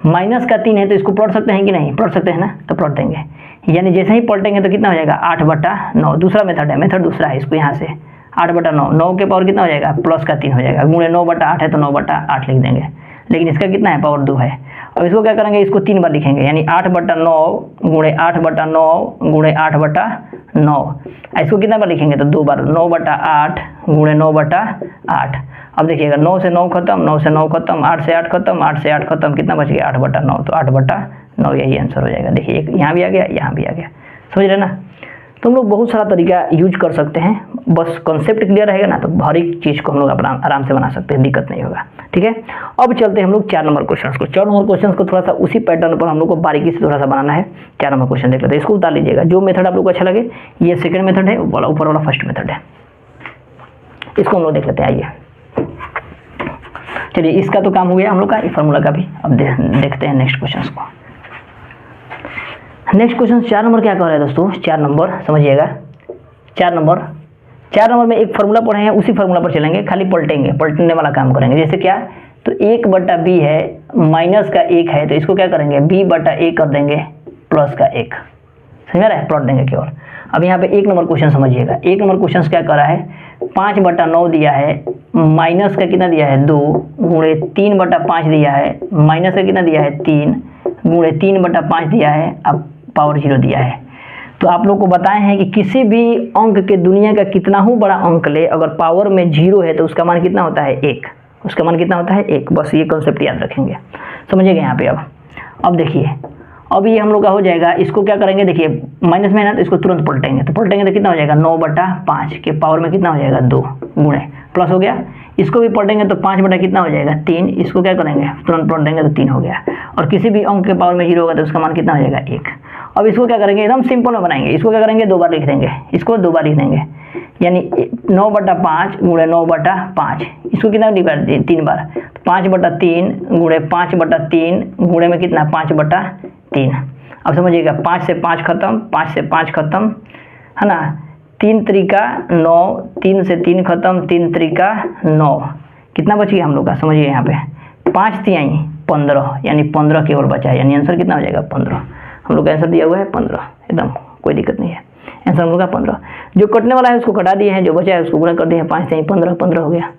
-3 है तो इसको प्लॉट सकते हैं कि नहीं, प्लॉट सकते हैं ना, तो प्लॉट देंगे। यानी जैसे ही पलटेंगे तो कितना हो जाएगा 8/9। दूसरा मेथड है, मेथड दूसरा है, इसको यहाँ से 8/9, 9 के पावर कितना हो जाएगा +3 हो जाएगा, गुणे 9/8 है तो 9/8 लिख देंगे, लेकिन इसका कितना है पावर 2 है। अब इसको क्या करेंगे, इसको 3 बार लिखेंगे, यानी 8/9 गुणे 8/9 गुणे 8/9। इसको कितना बार लिखेंगे, तो 2 बार, 9/8 गुणे 9/8। अब देखिएगा 9 से 9 खत्म, 9 से 9 खत्म, 8 से 8 खत्म, 8 से 8 खत्म, कितना बच गया 8/9, तो 8/9 यही आंसर हो जाएगा। देखिए एक यहाँ भी आ गया, यहाँ भी आ गया, समझ रहे ना। तो हम लोग बहुत सारा तरीका यूज कर सकते हैं, बस कॉन्सेप्ट क्लियर रहेगा ना तो हर एक चीज़ को हम लोग अपना आराम से बना सकते हैं, दिक्कत नहीं होगा, ठीक है। अब चलते हैं हम लोग 4 नंबर क्वेश्चन को। 4 नंबर क्वेश्चन को थोड़ा सा उसी पैटर्न पर हम लोग को बारीकी से थोड़ा सा बनाना है। 4 नंबर क्वेश्चन देख लेते हैं, इसको उतार लीजिएगा, जो मेथड आप लोग को अच्छा लगे। ये सेकंड मेथड है, ऊपर वाला फर्स्ट मेथड है, इसको हम लोग देख लेते हैं। आइए चलिए, इसका तो काम हो गया हम लोग का, फार्मूला का भी। अब देखते हैं नेक्स्ट क्वेश्चन को। नेक्स्ट क्वेश्चन 4 नंबर क्या कह रहा है दोस्तों, 4 नंबर समझिएगा। 4 नंबर में एक फार्मूला पढ़े हैं, उसी फार्मूला पर चलेंगे, खाली पलटने वाला काम करेंगे। जैसे क्या, तो 1/b है, माइनस का 1 है, तो इसको क्या करेंगे b/a कर देंगे, प्लस का 1, समझ रहा है, प्लॉट देंगे केवल। अब यहाँ पे 1 नंबर क्वेश्चन समझिएगा। 1 नंबर क्वेश्चन क्या कर रहा है, 5/9 दिया है, माइनस का कितना दिया है 2 गुणे 3/5 दिया है, माइनस का कितना दिया है 3 गुणे 3/5 दिया है, अब पावर 0 दिया है। तो आप लोग को बताए हैं कि किसी भी अंक के दुनिया का कितना ही बड़ा अंक ले, अगर पावर में 0 है तो उसका मान कितना होता है 1, उसका मान कितना होता है 1। बस ये कॉन्सेप्ट याद रखेंगे, समझिएगा यहाँ पे। अब देखिए, अब ये हम लोग का हो जाएगा, इसको क्या करेंगे, देखिए माइनस में है ना, तो इसको तुरंत पलटेंगे, तो पलटेंगे तो कितना हो जाएगा 9/5 के पावर में कितना हो जाएगा 2 गुणे, प्लस हो गया। इसको भी पलटेंगे तो 5 कितना हो जाएगा 3, इसको क्या करेंगे तुरंत पलट देंगे तो 3 हो गया। और किसी भी अंक के पावर में 0 होगा तो उसका मान कितना हो जाएगा 1। अब इसको क्या करेंगे, एकदम सिंपल में बनाएंगे, इसको क्या करेंगे 2 बार लिख देंगे, इसको 2 बार लिख देंगे, यानी 9/5 गुणे 9/5, इसको कितना 3 बार, 5/3 गुणे 5/3 गुणे में कितना 5/3। अब समझिएगा 5 से 5 खत्म, 5 से 5 खत्म, है ना, 3 त्रिका 9, 3 से 3 खत्म, 3 त्रिका 9, कितना बच गया हम लोग का, समझिए यहाँ पे 5 तिहाई 15, यानी 15 केवल बचा है, यानी आंसर कितना हो जाएगा 15। हम लोग का आंसर दिया हुआ है 15, एकदम कोई दिक्कत नहीं है, आंसर हम लोग का 15। जो कटने वाला है उसको कटा दिए हैं, जो बचा है उसको गुणा कर दिए हैं, 5 तिहाई 15, 15 हो गया,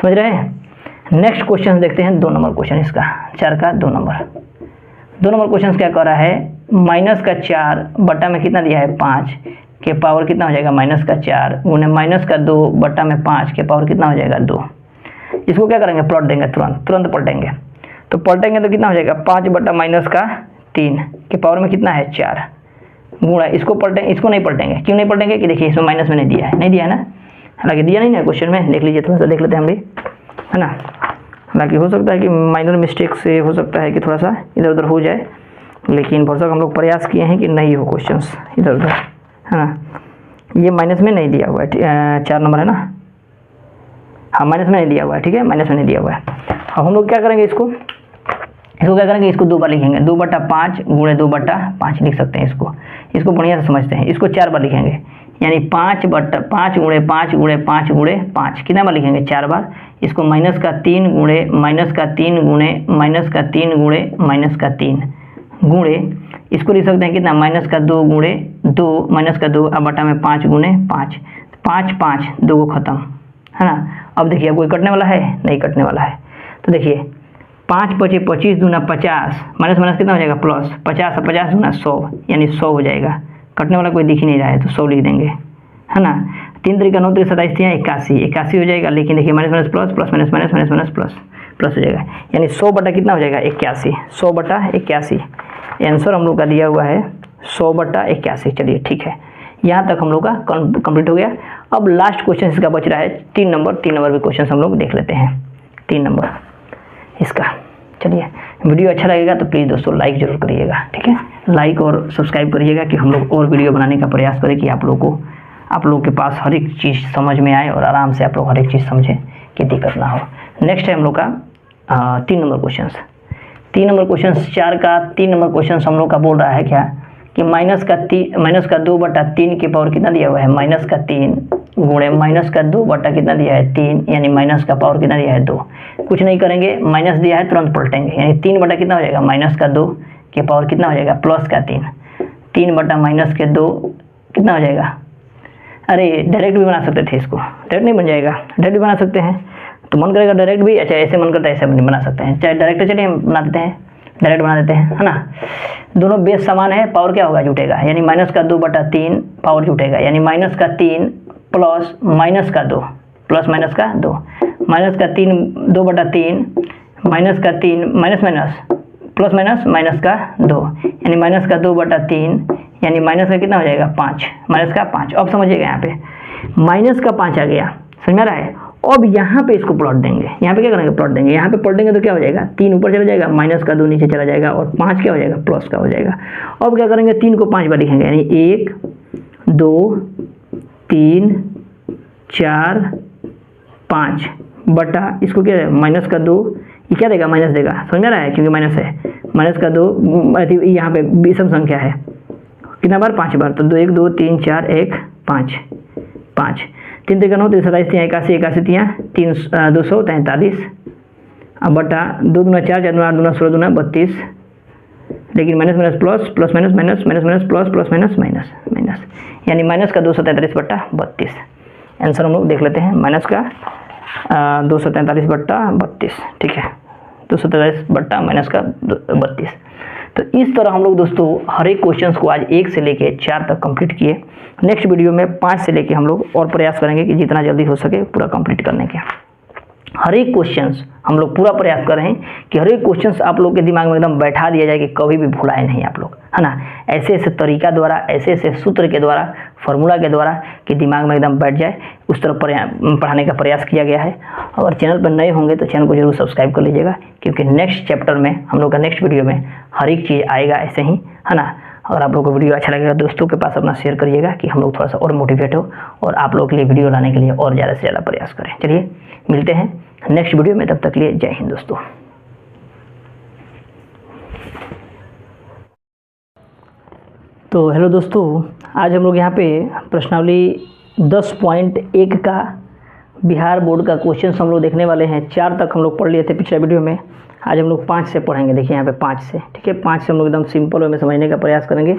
समझ रहे हैं। नेक्स्ट क्वेश्चन देखते हैं 2 नंबर क्वेश्चन, इसका 4 का 2 नंबर। 2 नंबर क्वेश्चन क्या कर रहा है, माइनस का 4 बटा में कितना दिया है 5 के पावर कितना हो जाएगा -4 गुणे माइनस का 2 बटा में 5 के पावर कितना हो जाएगा 2। इसको क्या करेंगे प्लॉट देंगे, तुरंत पलटेंगे, तो पलटेंगे तो कितना हो जाएगा 5 बटा -3 के पावर में कितना है 4 गुणा, इसको पलटेंगे, इसको नहीं पलटेंगे, क्यों नहीं पलटेंगे कि देखिए इसमें माइनस में नहीं दिया है ना, हालांकि दिया नहीं ना क्वेश्चन में, देख लीजिए, थोड़ा सा देख लेते हैं हम भी, है ना। हालांकि हो सकता है कि माइनर मिस्टेक से हो सकता है कि थोड़ा सा इधर उधर हो जाए, लेकिन भरसक हम लोग प्रयास किए हैं कि नहीं हो क्वेश्चंस इधर उधर, है ना। ये माइनस में नहीं दिया हुआ है, 4 नंबर है ना, हाँ माइनस में नहीं दिया हुआ है, ठीक है, माइनस में नहीं दिया हुआ है। अब हम लोग क्या करेंगे, इसको क्या करेंगे, इसको 2 बार लिखेंगे, 2/5 गुणे 2/5 लिख सकते हैं, इसको बढ़िया से समझते हैं। इसको 4 बार लिखेंगे, यानी 5 गुणे 5 गुणे 5 गुणे 5, कितना बार लिखेंगे 4 बार। इसको -3 गुणे -3 गुणे -3 गुणे -3 गुणे, इसको लिख सकते हैं कितना -2 गुणे 2 -2 अब बटा में 5 गुणे 5, 5 5 2 को खत्म, है ना। अब देखिए कोई कटने वाला है, नहीं कटने वाला है, तो देखिए 5 बचे 25 दूना 50, माइनस कितना हो जाएगा प्लस 50, 50 दूना 100, यानी 100 हो जाएगा। कटने वाला कोई दिख ही नहीं रहा है तो 100 लिख देंगे, है ना। 3 त्रिका 9 त्रिका 27 तिहाई 81 हो जाएगा, लेकिन देखिए minus plus plus minus plus हो जाएगा, यानी 100 बटा कितना हो जाएगा 81, 100 बटा 81 आंसर हम लोग का दिया हुआ है 100 बटा 81। चलिए ठीक है, यहाँ तक हम लोग का कंप्लीट हो गया। अब लास्ट क्वेश्चन इसका बच रहा है 3 नंबर भी क्वेश्चन हम लोग देख लेते हैं, 3 नंबर इसका। चलिए, वीडियो अच्छा लगेगा तो प्लीज़ दोस्तों लाइक जरूर करिएगा, ठीक है, लाइक और सब्सक्राइब करिएगा कि हम लोग और वीडियो बनाने का प्रयास करें कि आप लोगों के पास हर एक चीज़ समझ में आए और आराम से आप लोग हर एक चीज़ समझें कि दिक्कत ना हो। नेक्स्ट है हम लोग का 3 नंबर क्वेश्चन। 3 नंबर क्वेश्चन 4 का 3 नंबर क्वेश्चन हम लोग का बोल रहा है क्या कि -2/3 की पावर कितना दिया हुआ है, -3 गुणे -2 कितना दिया है 3, यानी माइनस का पावर कितना दिया है 2। कुछ नहीं करेंगे, माइनस दिया है तुरंत पलटेंगे, यानी 3 कितना हो जाएगा, -2 की पावर कितना हो जाएगा, +3। 3/-2 कितना हो जाएगा, अरे डायरेक्ट भी बना सकते थे इसको, डायरेक्ट नहीं बन जाएगा, डायरेक्ट भी बना सकते हैं, तो मन करेगा डायरेक्ट भी, अच्छा ऐसे मन करता है ऐसे भी बना सकते हैं, चाहे डायरेक्ट चलिए हम बना देते हैं, डायरेक्ट बना देते हैं, है ना। दोनों बेस समान है, पावर क्या होगा, जुटेगा, यानी -2/3 पावर जुटेगा, यानी -3 plus -2 plus -2 -3 2/3 -3 minus minus plus minus -2, यानी -2/3, यानी माइनस का कितना हो जाएगा 5, -5। अब समझिएगा यहाँ पे -5 आ गया, समझ में आ रहा है। अब यहाँ पे इसको प्लॉट देंगे, यहाँ पे क्या करेंगे, प्लॉट देंगे, यहाँ पे पलटेंगे तो क्या हो जाएगा, 3 ऊपर चला जाएगा, -2 नीचे चला जाएगा, और 5 क्या हो जाएगा, प्लस का हो जाएगा। अब क्या करेंगे, 3 को 5 बार लिखेंगे, यानी 1 2 3 4 5 बटा इसको क्या है, -2, ये क्या देगा, माइनस देगा, समझ में आ रहा है, क्योंकि माइनस है, -2 यहाँ पे विषम संख्या है, कितना बार, 5 बार, तो 1 2 3 4 1 5 5 3 3 9 3 27 3 81 81 3 243, अब बटा 2 दूना 4 4 दूना 8 दूना 16 दूना 32, लेकिन minus minus plus plus minus minus minus minus plus plus minus minus minus, यानी -243/32। आंसर हम लोग देख लेते हैं, -243/32, ठीक है, 243/-32। तो इस तरह हम लोग दोस्तों हर एक क्वेश्चंस को आज 1 से लेके 4 तक कंप्लीट किए। नेक्स्ट वीडियो में 5 से लेके हम लोग और प्रयास करेंगे कि जितना जल्दी हो सके पूरा कंप्लीट करने के। हर एक क्वेश्चंस हम लोग पूरा प्रयास कर रहे हैं कि हर एक क्वेश्चंस आप लोग के दिमाग में एकदम बैठा दिया जाए कि कभी भी भुलाए नहीं आप लोग, है ना। ऐसे ऐसे तरीका द्वारा, ऐसे ऐसे सूत्र के द्वारा, फार्मूला के द्वारा कि दिमाग में एकदम बैठ जाए, उस तरह पढ़ाने का प्रयास किया गया है। अगर चैनल पर नए होंगे तो चैनल को जरूर सब्सक्राइब कर लीजिएगा, क्योंकि नेक्स्ट चैप्टर में हम लोग का नेक्स्ट वीडियो में हर एक चीज़ आएगा ऐसे ही, है ना। अगर आप लोग को वीडियो अच्छा लगेगा दोस्तों के पास अपना शेयर करिएगा कि हम लोग थोड़ा सा और मोटिवेट हो और आप लोगों के लिए वीडियो लाने के लिए और ज़्यादा से ज़्यादा प्रयास करें। चलिए मिलते हैं नेक्स्ट वीडियो में, तब तक के लिए जय हिंद दोस्तों। तो हेलो दोस्तों, आज हम लोग यहाँ पे प्रश्नावली 10.1 का बिहार बोर्ड का क्वेश्चन हम लोग देखने वाले हैं। 4 तक हम लोग पढ़ लिए थे पिछले वीडियो में, आज हम लोग 5 से पढ़ेंगे। देखिए यहाँ पे 5 से, ठीक है, 5 से हम लोग एकदम सिंपल वे में समझने का प्रयास करेंगे।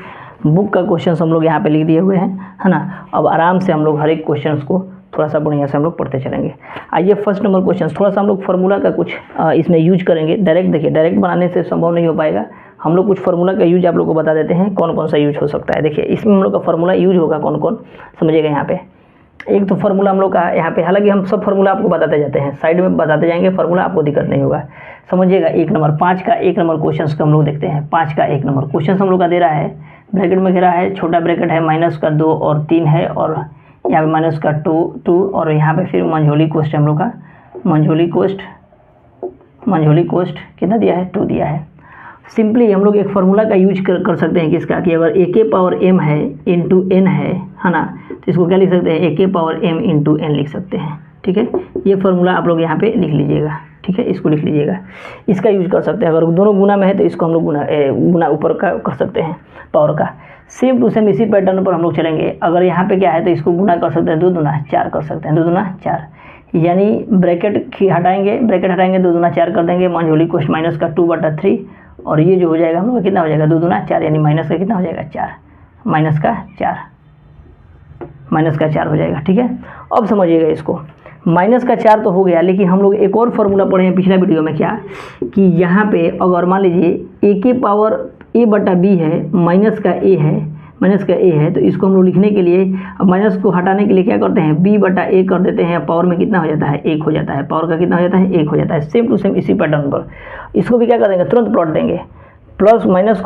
बुक का क्वेश्चन हम लोग यहाँ पे लिख दिए हुए हैं, है ना। अब आराम से हम लोग हर एक क्वेश्चन को थोड़ा सा बढ़िया से हम लोग पढ़ते चलेंगे। आइए फर्स्ट नंबर क्वेश्चन, थोड़ा सा हम लोग फार्मूला का कुछ इसमें यूज करेंगे। डायरेक्ट देखिए, डायरेक्ट बनाने से संभव नहीं हो पाएगा, हम लोग कुछ फार्मूला का यूज आप लोग को बता देते हैं, कौन कौन सा यूज हो सकता है। देखिए इसमें हम लोग का फार्मूला यूज होगा कौन कौन, समझिएगा। यहाँ पे एक तो फार्मूला हम लोग का यहाँ पे, हालांकि हम सब फार्मूला आपको बताते जाते हैं, साइड में बताते जाएंगे फार्मूला, आपको दिक्कत नहीं होगा, समझिएगा। 1 नंबर 5 का 1 नंबर क्वेश्चन का हम लोग देखते हैं। 5 का 1 नंबर क्वेश्चन हम लोग का दे रहा है, ब्रैकेट में घेरा है, छोटा ब्रैकेट है, -2 और 3 है, और यहाँ पे -2 और यहाँ पे फिर मंझोली कोष्ट हम लोग का, मंझोली कोष्ट कितना दिया है, 2 दिया है। सिंपली हम लोग एक फार्मूला का यूज कर सकते हैं किसका, कि अगर a⁴m है इंटू n है ना, तो इसको क्या लिख सकते हैं, a⁴m इंटू n लिख सकते हैं, ठीक है। ये फार्मूला आप लोग यहाँ पे लिख लीजिएगा, ठीक है, इसको लिख लीजिएगा, इसका यूज कर सकते हैं। अगर दोनों गुना में है तो इसको हम लोग गुना ऊपर का कर सकते हैं, पावर का। सेम टू सेम इसी पैटर्न पर हम लोग चलेंगे। अगर यहाँ पे क्या है तो इसको गुना कर सकते हैं, 2 दूना 4 कर सकते हैं, 2 दूना 4, यानी ब्रैकेट हटाएंगे, 2 दूना 4 कर देंगे, मंझोली कोष्ट -2/3, और ये जो हो जाएगा हम लोग कितना हो जाएगा, 2 दूना 4, यानी माइनस का कितना हो जाएगा, 4, माइनस का 4 हो जाएगा, ठीक है। अब समझिएगा इसको, -4 तो हो गया, लेकिन हम लोग एक और फार्मूला पढ़े हैं पिछला वीडियो में, क्या कि यहाँ पे अगर मान लीजिए a⁴a/b है, माइनस का a है, तो इसको हम लोग लिखने के लिए, अब माइनस को हटाने के लिए क्या करते हैं, b/a कर देते हैं, पावर में कितना हो जाता है, 1 हो जाता है, पावर का कितना हो जाता है, 1 हो जाता है। सेम टू सेम इसी पैटर्न पर इसको भी क्या कर देंगे, तुरंत प्लॉट देंगे, प्लस माइनस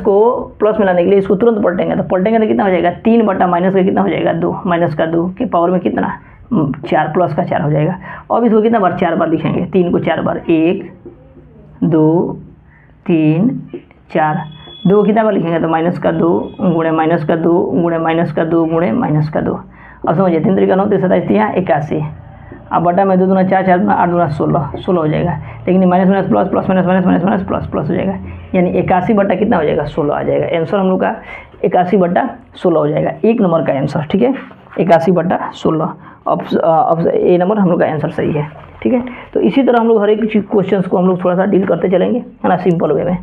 को प्लस में लाने के लिए इसको तुरंत पलटेंगे, तो पलटेंगे तो कितना हो जाएगा, 3 बटा माइनस का कितना हो जाएगा, 2, -2 के पावर में कितना, 4, प्लस का 4 हो जाएगा। अब इसको कितना बार, 4 बार लिखेंगे, 3 को 4 बार, 1 2 3 4, 2 कितना बार लिखेंगे, तो -2 गुणे -2 गुणे -2 गुणे -2। अब समझिए 3 3 9 27 81, अब बटा में 2 दूना 4, 4 दूना 8 दूना 16, 16 हो जाएगा। लेकिन minus minus plus, plus minus minus minus minus plus, plus हो जाएगा, यानी 81 बटा कितना हो जाएगा 16 आ जाएगा। आंसर हम लोग का 81 बटा 16 हो जाएगा, 1 नंबर का आंसर। ठीक है, 81 बटा 16 ऑप्शन ए नंबर हम लोग का आंसर सही है। ठीक है, तो इसी तरह हम लोग हर एक क्वेश्चन को हम लोग थोड़ा सा डील करते चलेंगे, है ना, सिंपल वे में।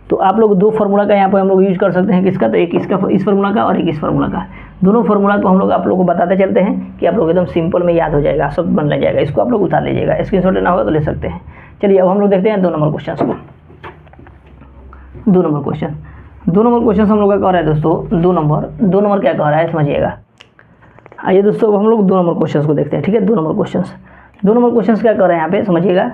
तो आप लोग 2 फार्मूला का यहाँ पर हम लोग यूज कर सकते हैं, किसका, तो एक इसका इस फार्मूला का और एक इस फार्मूला का। दोनों फार्मूला को हम लोग आप लोगों को बताते चलते हैं कि आप लोग एकदम सिंपल में याद हो जाएगा, सब बन ले जाएगा। इसको आप लोग उतार लीजिएगा, स्क्रीनशॉट लेना होगा तो ले सकते हैं। चलिए अब हम लोग देखते हैं 2 नंबर क्वेश्चन को। 2 नंबर क्वेश्चन हम लोग का कह रहा है दोस्तों, 2 नंबर क्या कह रहा है समझिएगा। आइए दोस्तों अब हम लोग 2 नंबर क्वेश्चन को देखते हैं। ठीक है, 2 नंबर क्वेश्चन क्या कर रहे हैं यहाँ पे समझिएगा।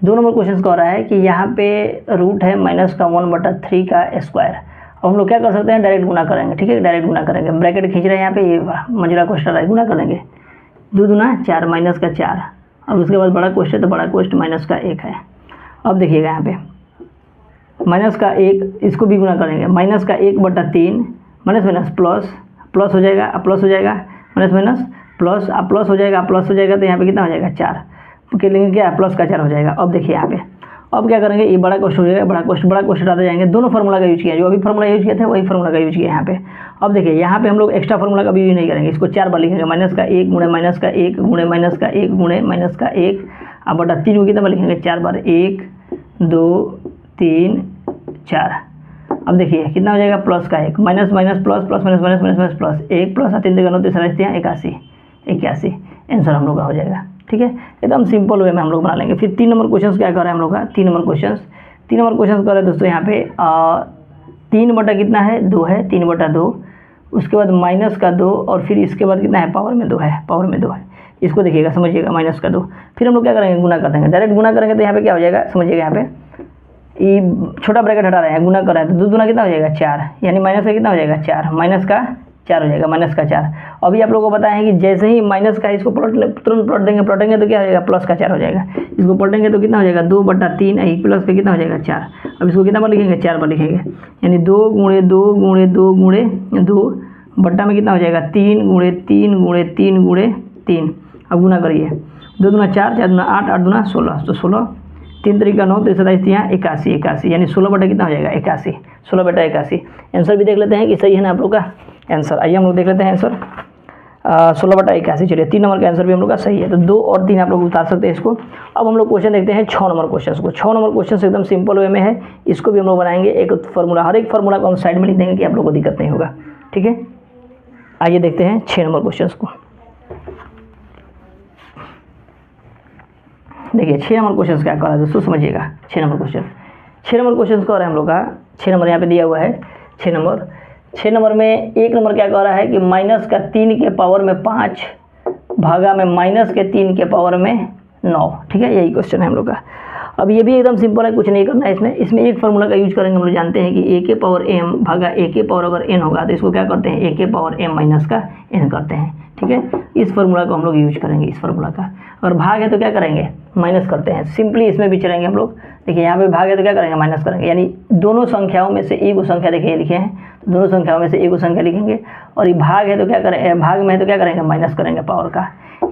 2 नंबर क्वेश्चन कह रहा है कि यहाँ पे रूट है -1/3 का स्क्वायर। अब हम लोग क्या कर सकते हैं, डायरेक्ट गुना करेंगे। ठीक है, डायरेक्ट गुना करेंगे, ब्रैकेट खींच रहे हैं यहाँ पे, ये मंजिला क्वेश्चन है, गुना करेंगे। 2 दूना 4 माइनस का 4, और उसके बाद बड़ा क्वेश्चन, तो बड़ा क्वेश्चन माइनस का 1 है। अब देखिएगा यहाँ पे माइनस का 1, इसको भी गुना करेंगे, माइनस का 1/3 माइनस माइनस प्लस, प्लस हो जाएगा, प्लस हो जाएगा, माइनस माइनस प्लस, अब प्लस हो जाएगा, तो यहाँ पे कितना हो जाएगा 4 के लिए क्या प्लस का 4 हो जाएगा। अब देखिए यहाँ पे अब क्या करेंगे, ये बड़ा क्वेश्चन हो जाएगा, बड़ा क्वेश्चन हटाते जाएंगे। दोनों फार्मूला का यूज किया, जो अभी फार्मूला यूज किए थे वही फार्मूला का यूज किया यहाँ पे। अब देखिए यहाँ पे हम लोग एक्स्ट्रा फार्मूला का भी यूज नहीं करेंगे, इसको 4 बार लिखेंगे, माइनस का 1 गुणे माइनस का 1 गुणे माइनस का 1 गुणे माइनस का 1, अब बटा 3 को कितना बार लिखेंगे, 4 बार, 1 2 3 4। अब देखिए कितना हो जाएगा, प्लस का 1 minus minus plus, plus minus minus minus minus plus, 1 plus 3 3 9 3 81 answer हम लोग का हो जाएगा। ठीक है, एकदम सिंपल वे में हम लोग बना लेंगे। फिर 3 नंबर क्वेश्चन क्या कर रहे हैं हम लोग का, 3 नंबर क्वेश्चन कर रहे हैं दोस्तों। यहाँ पे 3 बटा कितना है, 2 है, 3/2, उसके बाद माइनस का 2, और फिर इसके बाद कितना है, पावर में 2 है, इसको देखिएगा समझिएगा, माइनस का 2। फिर हम लोग क्या करेंगे, गुना कर देंगे, डायरेक्ट गुना करेंगे तो यहाँ पे क्या हो जाएगा समझिएगा। यहाँ पे ये छोटा ब्रैकेट हटा रहे हैं, गुना कर रहे हैं, तो 2 दूना कितना हो जाएगा 4, यानी माइनस का कितना हो जाएगा 4, माइनस का 4 हो जाएगा, माइनस का 4। अभी आप लोगों को पता है कि जैसे ही माइनस का इसको तुरंत पलटेंगे तो क्या हो जाएगा, प्लस का 4 हो जाएगा। इसको पलटेंगे तो कितना हो जाएगा, 2/3, प्लस का कितना हो जाएगा 4। अब इसको कितना बार लिखेंगे, 4 बार लिखेंगे, यानी 2 गुणे 2 गुणे 2 गुणे 2 बट्टा में कितना हो जाएगा, 3 गुणे 3 गुणे 3 गुणे 3। अब गुना करिए, 2 दूना 4, 4 दूना 8, 8 दूना 16, तो 16, 3 3 9, 27 यहाँ 81, यानी 16 बटा कितना हो जाएगा 81, 16 बटा 81। आंसर भी देख लेते हैं कि सही है ना आप लोग का आंसर। आइए हम लोग देख लेते हैं आंसर, 16 बटा 81। चलिए 3 नंबर का आंसर भी हम लोग का सही है, तो 2 और 3 आप लोग उतार सकते हैं इसको। अब हम लोग क्वेश्चन देखते हैं 6 नंबर क्वेश्चन को। 6 नंबर क्वेश्चन एकदम सिंपल वे में है, इसको भी हम लोग बनाएंगे एक फार्मूला, हर एक फार्मूला को हम साइड में लिख देंगे कि आप लोग को दिक्कत नहीं होगा। ठीक है, आइए देखते हैं 6 नंबर क्वेश्चन को। देखिए 6 नंबर क्वेश्चन क्या कर रहा है दोस्तों समझिएगा। 6 नंबर क्वेश्चन कर रहे हैं हम लोग का, 6 नंबर यहाँ पे दिया हुआ है। 6 नंबर में 1 नंबर क्या कह रहा है कि माइनस का 3 के पावर में 5 भागा में माइनस के 3 के पावर में 9। ठीक है, यही क्वेश्चन है हम लोग का। अब ये भी एकदम सिंपल है, कुछ नहीं करना है इसमें एक फार्मूला का यूज करेंगे। हम लोग जानते हैं कि a के पावर m भागा a के पावर अगर n होगा तो इसको क्या करते हैं, a के पावर m माइनस का n करते हैं। ठीक है, इस फार्मूला को हम लोग यूज करेंगे, इस फार्मूला का। अगर भाग है तो क्या करेंगे, माइनस करते हैं, सिंपली इसमें भी चलेंगे हम लोग। देखिए यहाँ पे भाग है तो क्या करेंगे, माइनस करेंगे, यानी दोनों संख्याओं में से एक को संख्या देखिए लिखे हैं, तो दोनों संख्याओं में से एक को संख्या लिखेंगे। और ये भाग है तो क्या करेंगे, भाग में है तो क्या करेंगे, माइनस करेंगे पावर का,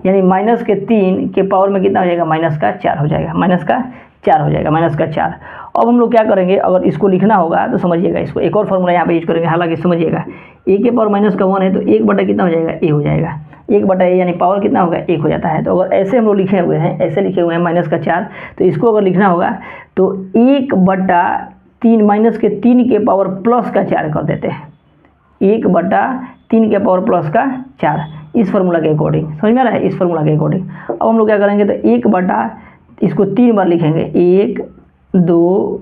यानी माइनस के 3 के पावर में कितना हो जाएगा, माइनस का 4 हो जाएगा, माइनस का 4 हो जाएगा, माइनस का 4। अब हम लोग क्या करेंगे, अगर इसको लिखना होगा तो समझिएगा, इसको एक और फार्मूला यहाँ पे यूज करेंगे। हालांकि समझिएगा a के पावर माइनस का 1 है तो 1 बटा कितना हो जाएगा, a हो जाएगा, 1 बटा a, यानी पावर कितना होगा, 1 हो जाता है। तो अगर ऐसे हम लोग लिखे हुए हैं, ऐसे लिखे हुए हैं माइनस का 4, तो इसको अगर लिखना होगा तो 1 बटा 3 माइनस के 3 के पावर प्लस का 4 कर देते हैं, 1 बटा 3 के पावर प्लस का 4, इस फार्मूला के अकॉर्डिंग। समझ में आ रहा है, इस फार्मूला के अकॉर्डिंग। अब हम लोग क्या करेंगे, तो 1 बटा, इसको 3 बार लिखेंगे, 1 2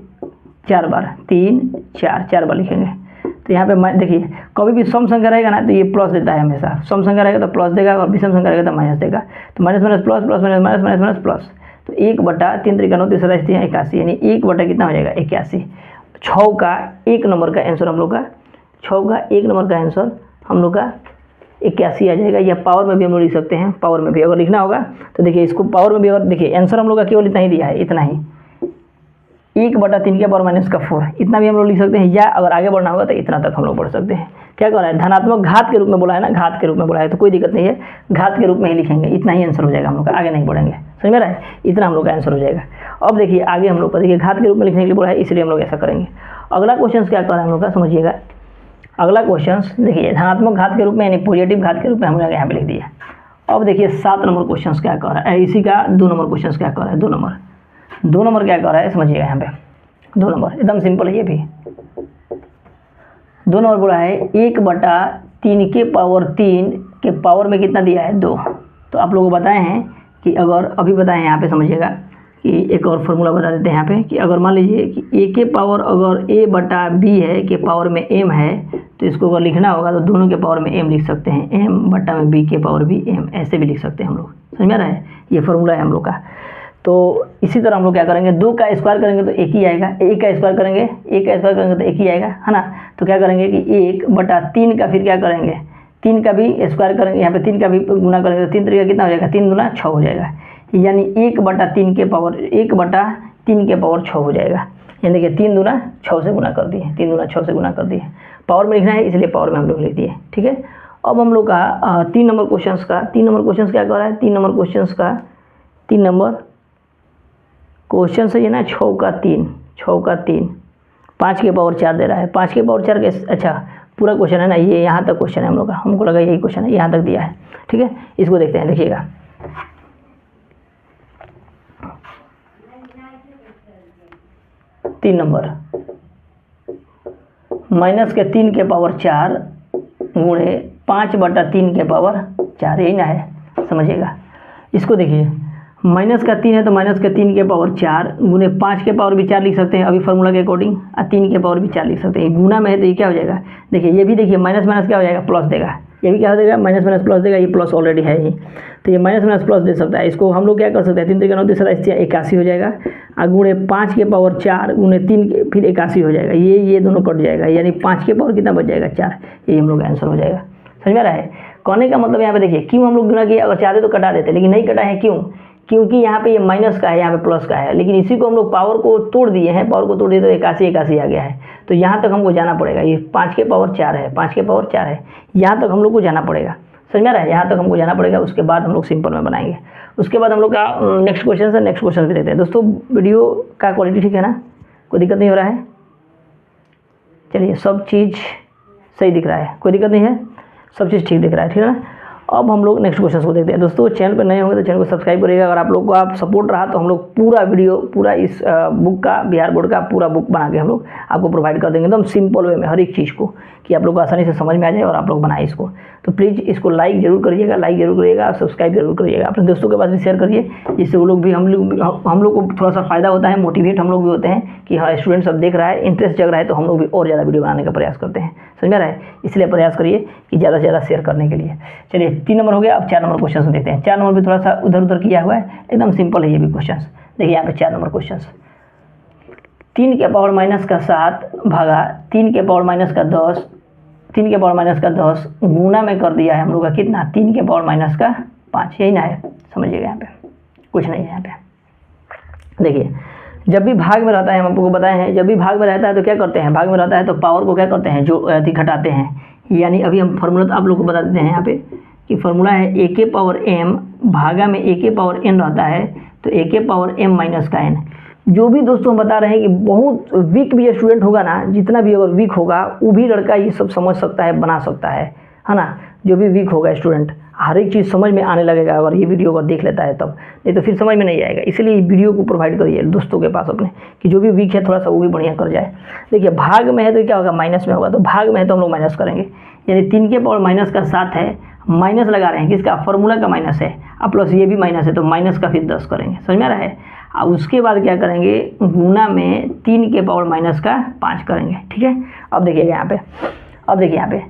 4 बार, 3 4 4 बार लिखेंगे। तो यहाँ पे देखिए कभी भी सम संख्या रहेगा ना तो ये प्लस देता है हमेशा, सम संख्या रहेगा तो प्लस देगा और विषम संख्या रहेगा तो माइनस देगा। तो minus minus plus, plus minus minus minus minus plus, तो 1 बटा 3 3 9 3 81, यानी 1 बटा कितना हो जाएगा, 81। 6 का 1 नंबर का आंसर हम लोग का, 6 का 1 नंबर का आंसर हम लोग का 81 आ जाएगा। या पावर में भी हम लोग लिख सकते हैं, पावर में भी अगर लिखना होगा तो देखिए इसको पावर में भी, अगर देखिए आंसर हम लोग का केवल इतना ही दिया है, इतना ही, 1 बटा 3 के पावर माइनस का 4, इतना भी हम लोग लिख सकते हैं। या अगर आगे बढ़ना होगा तो इतना तक हम लोग बढ़ सकते हैं। क्या कह रहा है, धनात्मक घात के रूप में बोला है ना, घात के रूप में बोला है, तो कोई दिक्कत नहीं है, घात के रूप में ही लिखेंगे, इतना ही आंसर हो जाएगा हम लोग का, आगे नहीं बढ़ेंगे, समझ में रहा है, इतना हम लोग का आंसर हो जाएगा। अब देखिए आगे हम लोग का, देखिए घात के रूप में लिखने के लिए बोला है, इसलिए हम लोग ऐसा करेंगे। अगला क्वेश्चन क्या कर रहा है हम लोग का, समझिएगा। अगला क्वेश्चन देखिए, धनात्मक घात के रूप में यानी पॉजिटिव घात के रूप में हम लोग यहाँ पे लिख दिया। अब देखिए 7 नंबर क्वेश्चन क्या कर रहा है, इसी का 2 नंबर क्वेश्चन क्या कर रहा है, 2 नंबर क्या कर रहा है, समझिएगा यहाँ पे 2 नंबर एकदम सिंपल है ये भी। 2 नंबर बोला है 1/3 के पावर 3 के पावर में कितना दिया है, 2। तो आप लोगों को बताए हैं कि अगर अभी बताएं यहाँ पे, समझिएगा कि एक और फॉर्मूला बता देते हैं यहाँ पे कि अगर मान लीजिए कि a के पावर अगर a/b है के पावर में m है, तो इसको अगर लिखना होगा तो दोनों के पावर में m लिख सकते हैं, m/b के पावर भी m, ऐसे भी लिख सकते हैं हम लोग, समझ में रहा है, ये फॉर्मूला है हम लोग का। तो इसी तरह हम लोग क्या करेंगे, 2 का स्क्वायर करेंगे तो 1 ही आएगा, 1 का स्क्वायर करेंगे, 1 का स्क्वायर करेंगे तो 1 ही आएगा, है ना। तो क्या करेंगे कि 1/3 का फिर क्या करेंगे, 3 का भी स्क्वायर करेंगे, यहाँ पे 3 का भी गुना करेंगे तो 3 तरीका कितना हो जाएगा, 3 दूना 6 हो जाएगा, यानी 1/3 के पावर 1/3 के पावर 6 हो जाएगा। यानी कि 3 दूना 6 से गुना कर दिए, 3 दूना 6 से गुना कर दिए। पावर में लिखना है इसलिए पावर में हम लोग लिख दिए, ठीक है। अब हम लोग का 3 नंबर क्वेश्चन का, 3 नंबर क्वेश्चन क्या कर रहा है, 3 नंबर क्वेश्चन का 3 नंबर क्वेश्चन से ये ना 6 का 3, 5 के पावर 4 दे रहा है, 5 के पावर 4 के, अच्छा पूरा क्वेश्चन है ना, ये यहाँ तक क्वेश्चन है हम लोग का, हमको लगा यही क्वेश्चन है, यहाँ तक दिया है, ठीक है। इसको देखते हैं, देखिएगा। तीन नंबर -3 के पावर 4 गुणे 5/3 के पावर 4, यही ना है, समझिएगा। इसको देखिए, -3 है तो -3 के पावर 4 गुणे 5 के पावर भी 4 लिख सकते हैं अभी फार्मूला के अकॉर्डिंग, और 3 के पावर भी 4 लिख सकते हैं। गुना में है तो ये क्या हो जाएगा, देखिए ये भी देखिए माइनस माइनस क्या हो जाएगा, प्लस देगा, ये भी क्या हो जाएगा, माइनस माइनस प्लस देगा, ये प्लस ऑलरेडी है ही, तो ये माइनस माइनस प्लस दे सकता है। इसको हम लोग क्या कर सकते हैं, 3 तरीका 9 दे सकता है, इससे 81 हो जाएगा, और गुणे 5 के पावर 4 गुणे 3 के फिर 81 हो जाएगा, ये दोनों कट जाएगा, यानी 5 के पावर कितना बच जाएगा, 4, ये हम लोग का आंसर हो जाएगा। समझ में आ रहा है, कहने का मतलब यहाँ पे देखिए क्यों हम लोग गुना किए, अगर चाहते तो कटा देते, लेकिन नहीं कटा है, क्यों, क्योंकि यहाँ पे ये माइनस का है, यहाँ पे प्लस का है, लेकिन इसी को हम लोग पावर को तोड़ दिए हैं, पावर को तोड़ दिए तो 81 आ गया है, तो यहाँ तक हमको जाना पड़ेगा। ये 5 के पावर 4 है, 5 के पावर 4 है, यहाँ तक हम लोग को जाना पड़ेगा, समझ में आ रहा है, यहाँ तक हमको जाना पड़ेगा। उसके बाद हम लोग सिंपल में बनाएंगे। उसके बाद हम लोग का नेक्स्ट क्वेश्चन से नेक्स्ट क्वेश्चन भी देखते हैं। दोस्तों वीडियो का क्वालिटी ठीक है ना, कोई दिक्कत नहीं हो रहा है, चलिए सब चीज़ सही दिख रहा है, कोई दिक्कत नहीं है, सब चीज़ ठीक दिख रहा है, ठीक है ना। अब हम लोग नेक्स्ट क्वेश्चन को देखते हैं। दोस्तों चैनल पर नए होंगे तो चैनल को सब्सक्राइब करिएगा। अगर आप लोग को आप सपोर्ट रहा तो हम लोग पूरा वीडियो, पूरा इस बुक का, बिहार बोर्ड का पूरा बुक बना के हम लोग आपको प्रोवाइड कर देंगे एकदम सिंपल वे में, हर एक चीज़ को, कि आप लोग को आसानी से समझ में आ जाए और आप लोग बनाए इसको। तो प्लीज़ इसको लाइक जरूर करिएगा, और सब्सक्राइब जरूर करिएगा, अपने दोस्तों के पास भी शेयर करिए, जिससे वो लोग भी हम लोग को थोड़ा सा फ़ायदा होता है, मोटिवेट हम लोग भी होते हैं कि हाँ स्टूडेंट सब देख रहा है, इंटरेस्ट जग रहा है, तो हम लोग भी और ज़्यादा वीडियो बनाने का प्रयास करते हैं, समझ में आ रहा है। इसलिए प्रयास करिए कि ज़्यादा से ज़्यादा शेयर करने के लिए। चलिए 3 नंबर हो गया, अब 4 नंबर क्वेश्चन देखते हैं। 4 नंबर भी थोड़ा सा उधर उधर किया हुआ है, एकदम सिंपल है ये भी क्वेश्चन। देखिए यहाँ पे 4 नंबर क्वेश्चन, 3 के पावर माइनस का 7 भागा 3 के पावर माइनस का 10, 3 के पावर माइनस का 10 गुना में कर दिया है हम लोग का कितना, 3 के पावर माइनस का 5, यही ना है, समझिएगा। यहाँ पे कुछ नहीं है। यहाँ पे देखिए जब भी भाग में रहता है, हम आपको बताए हैं, जब भी भाग में रहता है तो क्या करते हैं, भाग में रहता है तो पावर को क्या करते हैं, जो घटाते हैं। यानी अभी हम फार्मूला तो आप लोग को बता देते हैं यहाँ पे कि फार्मूला है a के पावर m भागा में a के पावर n रहता है, तो a के पावर m माइनस का n। जो भी दोस्तों हम बता रहे हैं कि बहुत वीक भी स्टूडेंट होगा ना, जितना भी अगर वीक होगा वो भी लड़का ये सब समझ सकता है, बना सकता है ना। जो भी वीक होगा स्टूडेंट, हर एक चीज़ समझ में आने लगेगा अगर ये वीडियो अगर देख लेता है तब, नहीं तो फिर समझ में नहीं आएगा। इसलिए वीडियो को प्रोवाइड करिए दोस्तों के पास अपने, कि जो भी वीक है थोड़ा सा वो भी बढ़िया कर जाए। देखिए भाग में है तो क्या होगा, माइनस में होगा, तो भाग में है तो हम लोग माइनस करेंगे। यानी 3 के पावर माइनस का 7 है, माइनस लगा रहे हैं किसका, फार्मूला का माइनस है, अब प्लस ये भी माइनस है, तो माइनस का फिर 10 करेंगे, समझ में आ रहा है। और उसके बाद क्या करेंगे, गुना में 3 के पावर माइनस का 5 करेंगे, ठीक है। अब देखिएगा यहाँ पे, अब देखिए यहाँ पे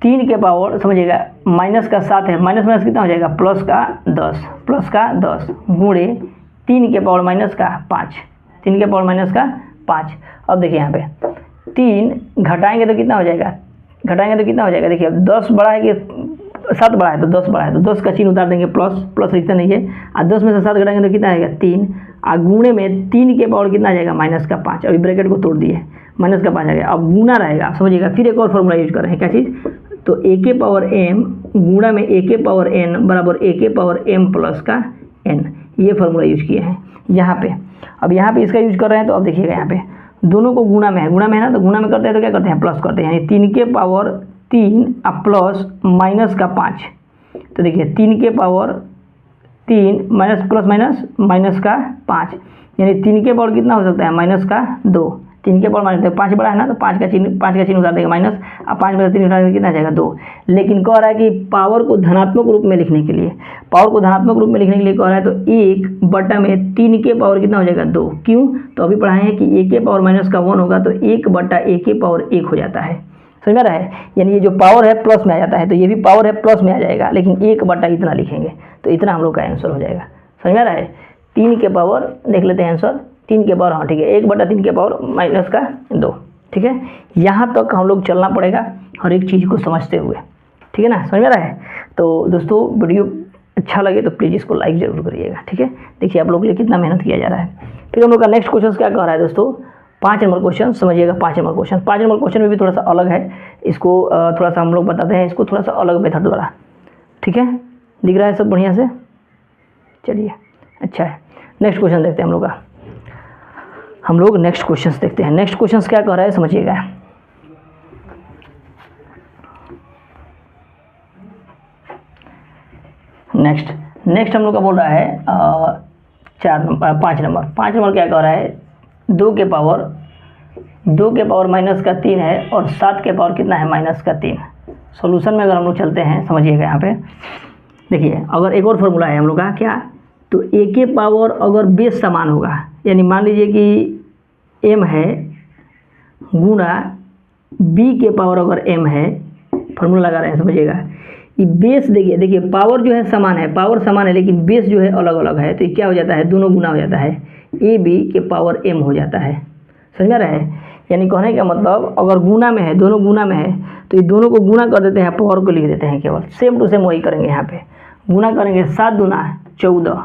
3 के पावर, समझिएगा माइनस का 7 है, माइनस माइनस कितना हो जाएगा, प्लस का 10 गुणे 3 के पावर माइनस का 5, 3 के पावर माइनस का 5। अब देखिए यहाँ पे 3 घटाएंगे तो कितना हो जाएगा, देखिए अब 10 बड़ा है कि 7 बड़ा है, तो 10 बड़ा है, तो 10 का चिन्ह उतार देंगे, प्लस लिखते नहीं है, और 10 में से 7 घटाएंगे तो कितना आएगा 3, और गुणे में 3 के पावर कितना आ जाएगा, माइनस का 5। अभी ब्रैकेट को तोड़ दिए, माइनस का 5 आ गया। अब गुना रहेगा, आप समझिएगा। फिर एक और फॉर्मूला यूज कर रहे हैं, क्या चीज़, तो ए के पावर एम गुणा में ए के पावर एन बराबर ए के पावर एम प्लस का एन, ये फार्मूला यूज किए हैं यहाँ पे। अब यहाँ पे इसका यूज कर रहे हैं, तो अब देखिएगा यहाँ पे दोनों को गुणा में है, गुणा में है ना, तो गुणा में करते हैं तो क्या करते हैं, प्लस करते हैं, यानी 3 के पावर 3 अब प्लस माइनस का 5। तो देखिए 3 के power 3 minus plus minus minus का 5, यानी 3 के पावर कितना हो सकता है, माइनस का 2। 3 के पावर माइनस 5 बड़ा है ना, तो 5 का चिन्ह उतार देगा माइनस, अब 5 में 3 उतार देगा कितना जाएगा 2। लेकिन कह रहा है कि पावर को धनात्मक रूप में लिखने के लिए, पावर को धनात्मक रूप में लिखने के लिए कह रहा है, तो 1/3 के पावर कितना हो जाएगा 2। क्यों, तो अभी पढ़ाए हैं कि ए के पावर माइनस का 1 होगा तो 1/a के पावर 1 हो जाता है। समझ में आ रहा है, यानी ये जो पावर है प्लस में आ जाता है, तो ये भी पावर है प्लस में आ जाएगा, लेकिन 1 इतना लिखेंगे तो इतना हम लोग का आंसर हो जाएगा। समझ में आ रहा है, 3 के पावर देख लेते हैं आंसर, 3 के पावर, हाँ ठीक है, 1/3 के पावर माइनस का 2। ठीक है, यहाँ तक हम लोग चलना पड़ेगा हर एक चीज़ को समझते हुए। ठीक है ना, समझ में आ रहा है। तो दोस्तों वीडियो अच्छा लगे तो प्लीज़ इसको लाइक ज़रूर करिएगा। ठीक है, देखिए आप लोग के लिए कितना मेहनत किया जा रहा है। फिर हम लोग का नेक्स्ट क्वेश्चन क्या कह रहा है दोस्तों, 5 नंबर क्वेश्चन समझिएगा। 5 नंबर क्वेश्चन, 5 नंबर क्वेश्चन में भी थोड़ा सा अलग है, इसको थोड़ा सा हम लोग बताते हैं, इसको थोड़ा सा अलग मेथड द्वारा। ठीक है, दिख रहा है सब बढ़िया से, चलिए अच्छा है। नेक्स्ट क्वेश्चन देखते हैं हम लोग का, हम लोग नेक्स्ट क्वेश्चंस देखते हैं। नेक्स्ट क्वेश्चंस क्या कह रहा है समझिएगा। नेक्स्ट हम लोग का बोल रहा है 5 नंबर क्या कह रहा है, 2 के पावर माइनस का 3 है और 7 के पावर कितना है, माइनस का 3। सॉल्यूशन में अगर हम लोग चलते हैं, समझिएगा यहाँ पे देखिए, अगर एक और फार्मूला है हम लोग का क्या, तो ए के पावर अगर बेस समान होगा, यानी मान लीजिए कि m है गुणा b के पावर अगर m है, फार्मूला लगा रहे हैं समझिएगा। ये बेस देखिए पावर जो है समान है, पावर समान है, लेकिन बेस जो है अलग अलग है, तो ये क्या हो जाता है, दोनों गुना हो जाता है, ए बी के पावर m हो जाता है। समझ रहे हैं, यानी कहने का मतलब अगर गुना में है, दोनों गुना में है, तो ये दोनों को गुना कर देते हैं, पावर को लिख देते हैं केवल, सेम टू सेम वही करेंगे। यहाँ पे गुना करेंगे 7 दूना 14,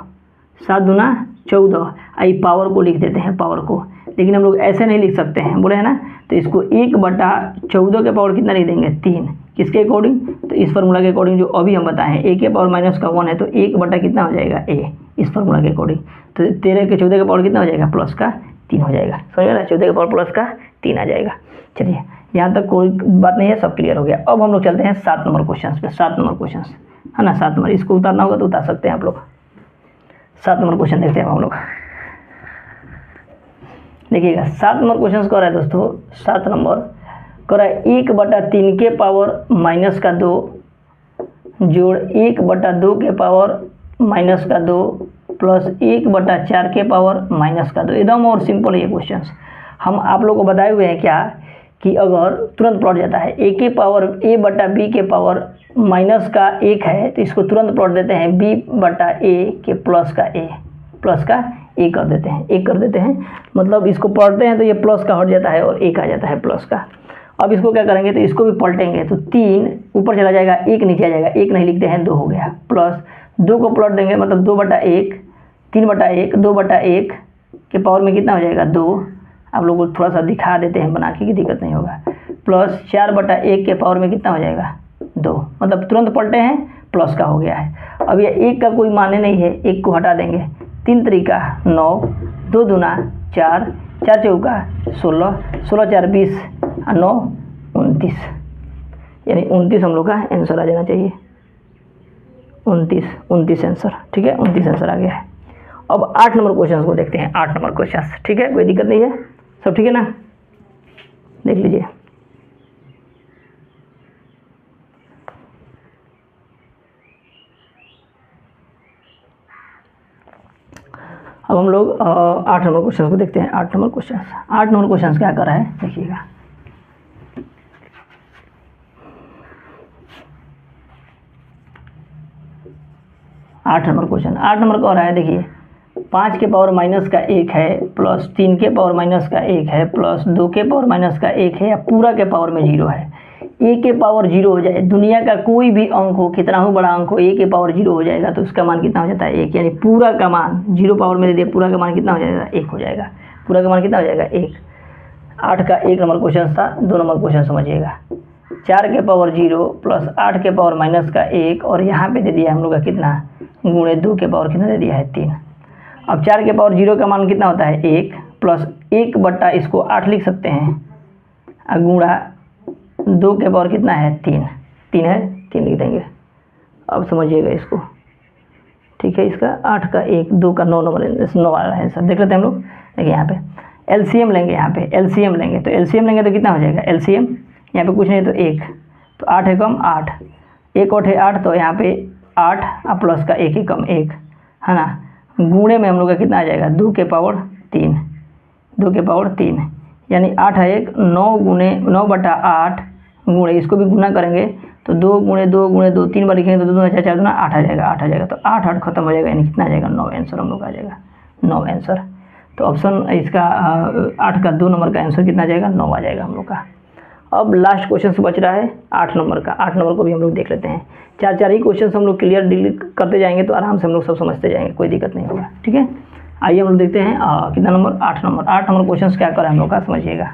7 दूना 14, आई पावर को लिख देते हैं, पावर को। लेकिन हम लोग ऐसे नहीं लिख सकते हैं, बोले है ना, तो इसको 1/14 के पावर कितना लिख देंगे, 3। किसके अकॉर्डिंग, तो इस फार्मूला के अकॉर्डिंग जो अभी हम बताएं, ए के पावर माइनस का 1 है, तो 1 कितना हो जाएगा a, इस फार्मूला के अकॉर्डिंग। तो 13 के 14 के पावर कितना हो जाएगा, प्लस का 3 हो जाएगा। समझ रहे हैं, 14 के पावर प्लस का 3 आ जाएगा। चलिए यहाँ तक कोई बात नहीं है, सब क्लियर हो गया। अब हम लोग चलते हैं 7 नंबर क्वेश्चन पे। 7 नंबर क्वेश्चन है ना, 7 नंबर, इसको उतारना होगा तो उतार सकते हैं आप लोग। 7 नंबर क्वेश्चन देखते हैं हम लोग, देखिएगा 7 नंबर क्वेश्चन कह रहा है दोस्तों, 7 नंबर कह रहा है 1/3 के पावर माइनस का 2 जोड़ 1/2 के पावर माइनस का 2 प्लस 1/4 के पावर माइनस का 2। एकदम और सिंपल ये क्वेश्चन हम आप लोग को बताए हुए हैं क्या, कि अगर तुरंत प्लॉट जाता है a के पावर a/b के पावर माइनस का 1 है, तो इसको तुरंत प्लॉट देते हैं b/a के प्लस का a कर देते हैं, 1 कर देते हैं, मतलब इसको पलटते हैं तो ये प्लस का हट जाता है और 1 आ जाता है प्लस का। अब इसको क्या करेंगे, तो इसको भी पलटेंगे तो 3 ऊपर चला जाएगा, 1 नीचे आ जाएगा, 1 नहीं लिखते हैं 2 हो गया, प्लस 2 को पलट देंगे मतलब 2/1, 3/1, 2/1 के पावर में कितना हो जाएगा 2। आप लोगों को थोड़ा सा दिखा देते हैं बना के, कि दिक्कत नहीं होगा, प्लस 4/1 के पावर में कितना हो जाएगा 2, मतलब तुरंत पलटे हैं, प्लस का हो गया है। अब ये 1 का कोई माने नहीं है, 1 को हटा देंगे, 3 तरीका 9, 2 दूना 4, 4 चौका 16, 16 4 20 और 9 29, यानी 29 हम लोग का आंसर आ जाना चाहिए। 29 आंसर, ठीक है, 29 आंसर आ गया है। अब 8 नंबर क्वेश्चन को देखते हैं। 8 नंबर क्वेश्चन, ठीक है, कोई दिक्कत नहीं है, सब ठीक है ना, देख लीजिए। अब हम लोग 8 नंबर क्वेश्चन को देखते हैं। 8 नंबर क्वेश्चन क्या कर रहा है देखिएगा। आठ नंबर कह रहा है, देखिए 5 के पावर माइनस का 1 है प्लस 3 के पावर माइनस का 1 है प्लस 2 के पावर माइनस का 1 है, या पूरा के पावर में 0 है। a के पावर 0 हो जाए, दुनिया का कोई भी अंक हो, कितना हो बड़ा अंक हो, a के पावर 0 हो जाएगा तो उसका मान कितना हो जाता है 1, यानी पूरा का मान 0 पावर में दे दिए, पूरा का मान कितना हो जाएगा 1 हो जाएगा। पूरा का मान कितना हो जाएगा 1। 8 का 1 नंबर क्वेश्चन था, 2 नंबर क्वेश्चन समझिएगा। 4 के पावर 0 प्लस 8 के पावर माइनस का 1 और यहाँ पे दे दिया हम लोग का कितना गुणे 2 के पावर कितना दे दिया है 3। अब 4 के पावर 0 का मान कितना होता है 1 प्लस 1 बट्टा इसको 8 लिख सकते हैं, गुणा 2 के पावर कितना है 3 है 3 लिख देंगे। अब समझिएगा इसको, ठीक है। इसका 8 का 1 2 का 9 नंबर 9 वाला है आंसर। देख लेते हैं हम लोग। देखिए यहाँ पे एलसीएम लेंगे, यहाँ पे एलसीएम लेंगे तो एलसीएम लेंगे तो कितना हो जाएगा एलसीएम, यहाँ पे कुछ नहीं तो 1, तो 8 है कम 8, 1 और 8 तो यहाँ पे 8 और प्लस का 1 ही कम 1 है ना, गुणे में हम लोग का कितना आ जाएगा 2 के पावर 3, 2 के पावर 3 यानी 8 है 1 9 गुणे 9 बटा 8 गुणे इसको भी गुना करेंगे तो 2 गुणे 2 गुणे 2 3 बार लिखेंगे तो 2 4 4 8 आ जाएगा, 8 आ जाएगा। तो 8 8 खत्म हो जाएगा यानी कितना आ जाएगा 9 आंसर हम लोग आ जाएगा 9 आंसर। तो ऑप्शन इसका 8 का 2 नंबर का आंसर कितना आ जाएगा 9 आ जाएगा हम लोग का। अब लास्ट क्वेश्चन बच रहा है 8 नंबर का। 8 नंबर को भी हम लोग देख लेते हैं। 4 ही क्वेश्चन हम लोग क्लियर डील करते जाएंगे तो आराम से हम लोग सब समझते जाएंगे, कोई दिक्कत नहीं होगा, ठीक है। आइए हम लोग देखते हैं कितना नंबर 8 नंबर। 8 नंबर क्वेश्चन क्या करें हम लोग का समझिएगा।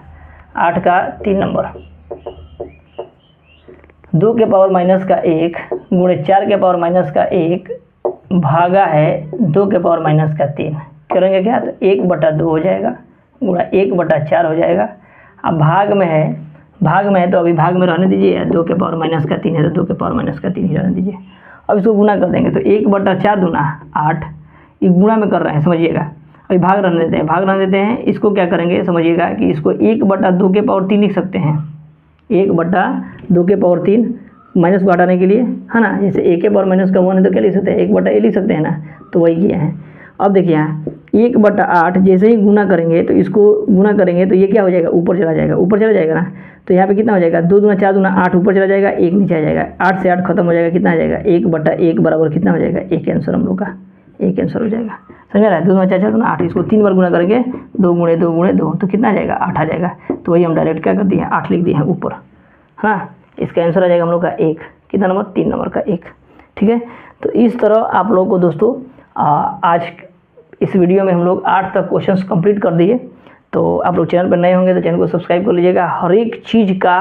8 का 3 नंबर 2 के पावर माइनस का 1 गुणे 4 के पावर माइनस का 1 भागा है 2 के पावर माइनस का 3। करेंगे क्या तो 1 बटा 2 हो जाएगा गुणा 1 बटा 4 हो जाएगा। अब भाग में है तो अभी भाग में रहने दीजिए, 2 के पावर माइनस का 3 है तो 2 के पावर माइनस का 3 ही रहने दीजिए। अब इसको गुना कर देंगे तो 1 बटा 4 दूना 8, ये गुणा में कर रहे हैं समझिएगा। अभी भाग रहने देते हैं, इसको क्या करेंगे समझिएगा कि इसको 1 बटा 2 के पावर 3 लिख सकते हैं, 1 बटा 2 के पावर 3 माइनस को हटाने के लिए है ना, जैसे a के पावर माइनस का 1 है तो क्या लिख सकते हैं 1 बटा a लिख सकते हैं ना, तो वही किया है। अब देखिए यहाँ 1 बटा 8 जैसे ही गुना करेंगे तो इसको गुना करेंगे तो ये क्या हो जाएगा ऊपर चला जाएगा ना, तो यहाँ पे कितना हो जाएगा 2 दूना 4 दूना 8 ऊपर चला जाएगा, 1 नीचे आ जाएगा, 8 से 8 खत्म हो जाएगा, कितना आ जाएगा 1 बटा 1 बराबर कितना हो जाएगा 1 आंसर हम लोग का 1 आंसर हो जाएगा। समझ रहा है 2 दूना 4 4 दूना 8, इसको 3 बार गुना करेंगे 2 गुणे 2 गुणे 2 तो कितना आ जाएगा 8 आ जाएगा। तो वही हम डायरेक्ट क्या कर दिए 8 लिख दिए हैं ऊपर, हाँ। इसका आंसर आ जाएगा हम लोग का 1, कितना नंबर 3 नंबर का 1, ठीक है। तो इस तरह आप लोगों को दोस्तों आज इस वीडियो में हम लोग 8 तक क्वेश्चंस कंप्लीट कर दिए। तो आप लोग चैनल पर नए होंगे तो चैनल को सब्सक्राइब कर लीजिएगा। हर एक चीज़ का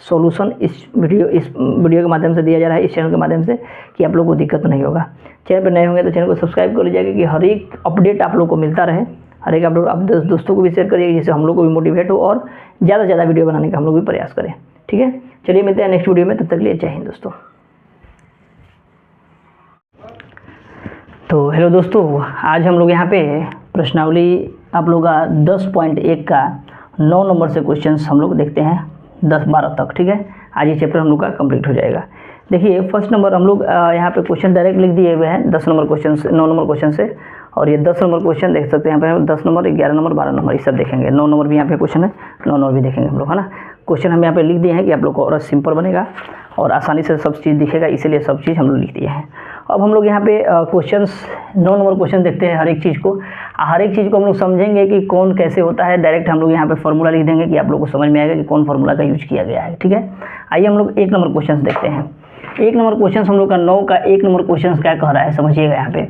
सॉल्यूशन इस वीडियो के माध्यम से दिया जा रहा है, इस चैनल के माध्यम से, कि आप लोग को दिक्कत नहीं होगा। चैनल पर नए होंगे तो चैनल को सब्सक्राइब कर लीजिएगा कि हर एक अपडेट आप लोग को मिलता रहे। हर एक आप लोग दोस्तों को भी शेयर करिए जिससे हम लोग को भी मोटिवेट हो और ज़्यादा से ज़्यादा वीडियो बनाने का हम लोग भी प्रयास करें, ठीक है। चलिए मिलते हैं नेक्स्ट वीडियो में, तब तक के लिए जय हिंद दोस्तों। तो हेलो दोस्तों, आज हम लोग यहाँ पे प्रश्नावली आप लोग का 10.1 का 9 नंबर से क्वेश्चंस हम लोग देखते हैं 10-12 तक, ठीक है। आज ये चैप्टर हम लोग का कंप्लीट हो जाएगा। देखिए फर्स्ट नंबर हम लोग यहाँ पे क्वेश्चन डायरेक्ट लिख दिए हुए हैं 10 नंबर क्वेश्चन से 9 नंबर क्वेश्चन से, और ये 10 नंबर क्वेश्चन देख सकते हैं यहाँ पे 10 नंबर 11 नंबर 12 नंबर ये सब देखेंगे। 9 नंबर भी यहाँ पे क्वेश्चन है, 9 नंबर भी देखेंगे हम लोग, है ना। क्वेश्चन हम यहाँ पे लिख दिए हैं कि आप लोग को और सिंपल बनेगा और आसानी से सब चीज़ दिखेगा, इसीलिए सब चीज़ हम लोग लिख दिए हैं। अब हम लोग यहाँ पे क्वेश्चंस 9 नंबर क्वेश्चन देखते हैं। हर एक चीज़ को हम लोग समझेंगे कि कौन कैसे होता है। डायरेक्ट हम लोग यहाँ पे फॉर्मूला लिख देंगे कि आप लोग को समझ में आएगा कि कौन फार्मूला का यूज किया गया है, ठीक है। आइए हम लोग 1 नंबर क्वेश्चन देखते हैं। 1 नंबर क्वेश्चन हम लोग का 9 का 1 नंबर क्वेश्चन क्या कह रहा है समझिएगा। यहाँ पे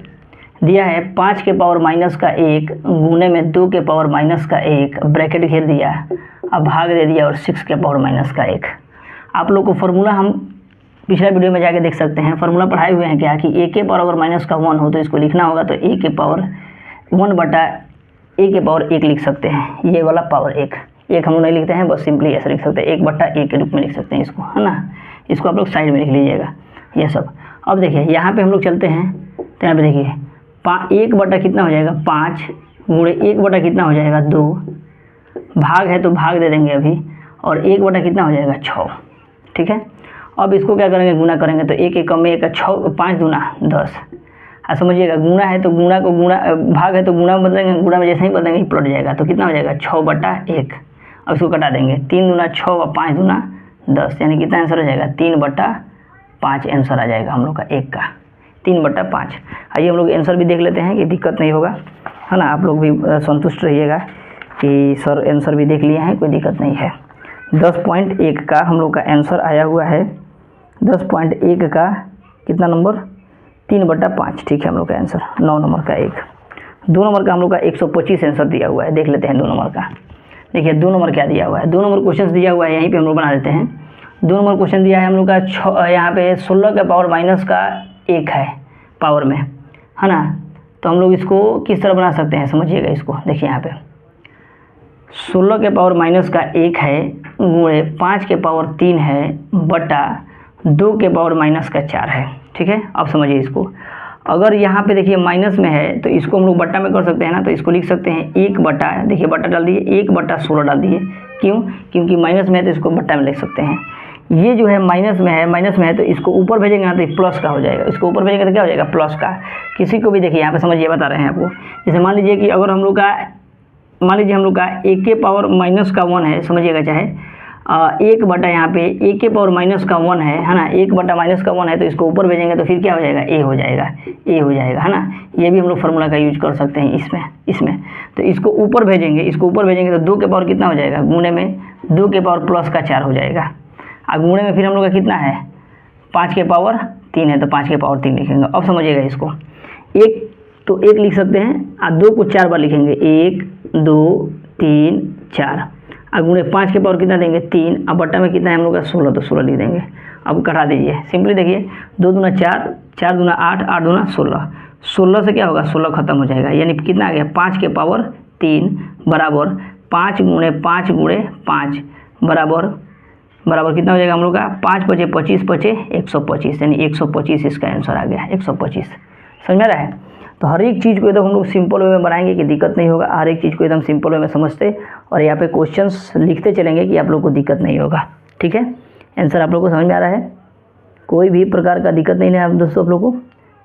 दिया है 5 के पावर माइनस का 1 गुने में 2 के पावर माइनस का 1 ब्रैकेट घेर दिया, अब भाग दे दिया और 6 के पावर माइनस का 1। आप लोग को फार्मूला हम पिछला वीडियो में जाके देख सकते हैं। फार्मूला पढ़ाए हुए हैं क्या कि a के पावर अगर माइनस का 1 हो तो इसको लिखना होगा तो a के पावर 1 बटा a के पावर 1 लिख सकते हैं। ये वाला पावर 1 हम लोग नहीं लिखते हैं, बस सिंपली ऐसे लिख सकते हैं 1 बटा a के रूप में लिख सकते हैं इसको, है ना। इसको आप लोग साइड में लिख लीजिएगा ये सब। अब देखिए यहाँ पे हम लोग चलते हैं तो यहाँ पे देखिए 1 बटा कितना हो जाएगा 5 गुणे 1 बटा कितना हो जाएगा 2, भाग है तो भाग दे देंगे अभी, और 1 बटा कितना हो जाएगा 6, ठीक है। अब इसको क्या करेंगे गुना करेंगे तो 1 1 कम में 1 का 6 5 दूना 10। समझिएगा गुना है तो गुना को गुना, भाग है तो गुना में बदलेंगे, गुना में जैसे ही बदलेंगे पलट जाएगा तो कितना हो जाएगा 6 बटा 1। अब इसको कटा देंगे 3 दूना 6 और 5 दूना 10, यानी कितना आंसर हो जाएगा 3 बटा 5 आंसर आ जाएगा हम लोग का 1 का 3 बटा 5। आइए हम लोग आंसर भी देख लेते हैं कि दिक्कत नहीं होगा, है ना। आप लोग भी संतुष्ट रहिएगा कि सर आंसर भी देख लिए हैं, कोई दिक्कत नहीं है। 10.1 का हम लोग का आंसर आया हुआ है 10.1 का कितना नंबर 3 बटा 5, ठीक है। हम लोग का आंसर 9 नंबर का 1। 2 नंबर का हम लोग का 125 आंसर दिया हुआ है, देख लेते हैं 2 नंबर का। देखिए 2 नंबर क्या दिया हुआ है, 2 नंबर क्वेश्चन दिया हुआ है, यहीं पे हम लोग बना देते हैं। 2 नंबर क्वेश्चन दिया है हम लोग का यहाँ पे 16 के पावर माइनस का 1 है पावर में, है ना। तो हम लोग इसको किस तरह बना सकते हैं, समझिएगा इसको। देखिए यहाँ पे 16 के पावर माइनस का 1 है गुणे 5 के पावर 3 है बटा 2 के पावर माइनस का 4 है, ठीक है। अब समझिए इसको, अगर यहाँ पे देखिए माइनस में है तो इसको हम लोग बट्टा में कर सकते हैं ना, तो इसको लिख सकते हैं 1 बटा, देखिए बट्टा डाल दिए, 1 बटा 16 डाल दिए। क्यों? क्योंकि माइनस में है तो इसको बट्टा में लिख सकते हैं। ये जो है माइनस में है तो इसको ऊपर भेजेंगे ना तो ये प्लस का हो जाएगा, इसको ऊपर भेजेंगे तो क्या हो जाएगा, प्लस का। किसी को भी देखिए यहाँ पे समझिए, बता रहे हैं आपको। जैसे मान लीजिए कि अगर हम लोग का a के पावर माइनस का 1 है, समझिएगा, चाहे 1 बटा यहाँ पे a के पावर माइनस का 1 है ना, 1 बटा माइनस का 1 है तो इसको ऊपर भेजेंगे तो फिर क्या हो जाएगा, a हो जाएगा, है ना। ये भी हम लोग फार्मूला का यूज कर सकते हैं इसमें। तो इसको ऊपर भेजेंगे तो 2 के पावर कितना हो जाएगा, गुणे में 2 के पावर प्लस का 4 हो जाएगा। और गुणे में फिर हम लोग का कितना है, 5 के पावर 3 है तो 5 के पावर 3 लिखेंगे। अब समझिएगा इसको, 1 लिख सकते हैं और 2 को 4 बार लिखेंगे, 1 2 3 4, और गुणे 5 के पावर कितना देंगे, 3, अब बट्टा में कितना है हम लोग का 16, तो 16 लिख देंगे। अब कटा दीजिए, सिंपली देखिए 2 दूना 4, 4 दूना 8, 8 दूना 16, 16 से क्या होगा, 16 खत्म हो जाएगा, यानी कितना आ गया, 5 के पावर 3 बराबर 5 गुणे 5 गुणे 5 बराबर कितना हो जाएगा हम लोग का, 5 × 25 = 125, यानी 125 इसका आंसर आ गया, 125। समझ में आ रहा है। तो हर एक चीज़ को एकदम हम लोग सिंपल वे में बनाएंगे कि दिक्कत नहीं होगा, हर एक चीज़ को एकदम सिंपल वे में समझते और यहाँ पे क्वेश्चंस लिखते चलेंगे कि आप लोग को दिक्कत नहीं होगा, ठीक है। आंसर आप लोग को समझ में आ रहा है, कोई भी प्रकार का दिक्कत नहीं है दोस्तों आप लोग को।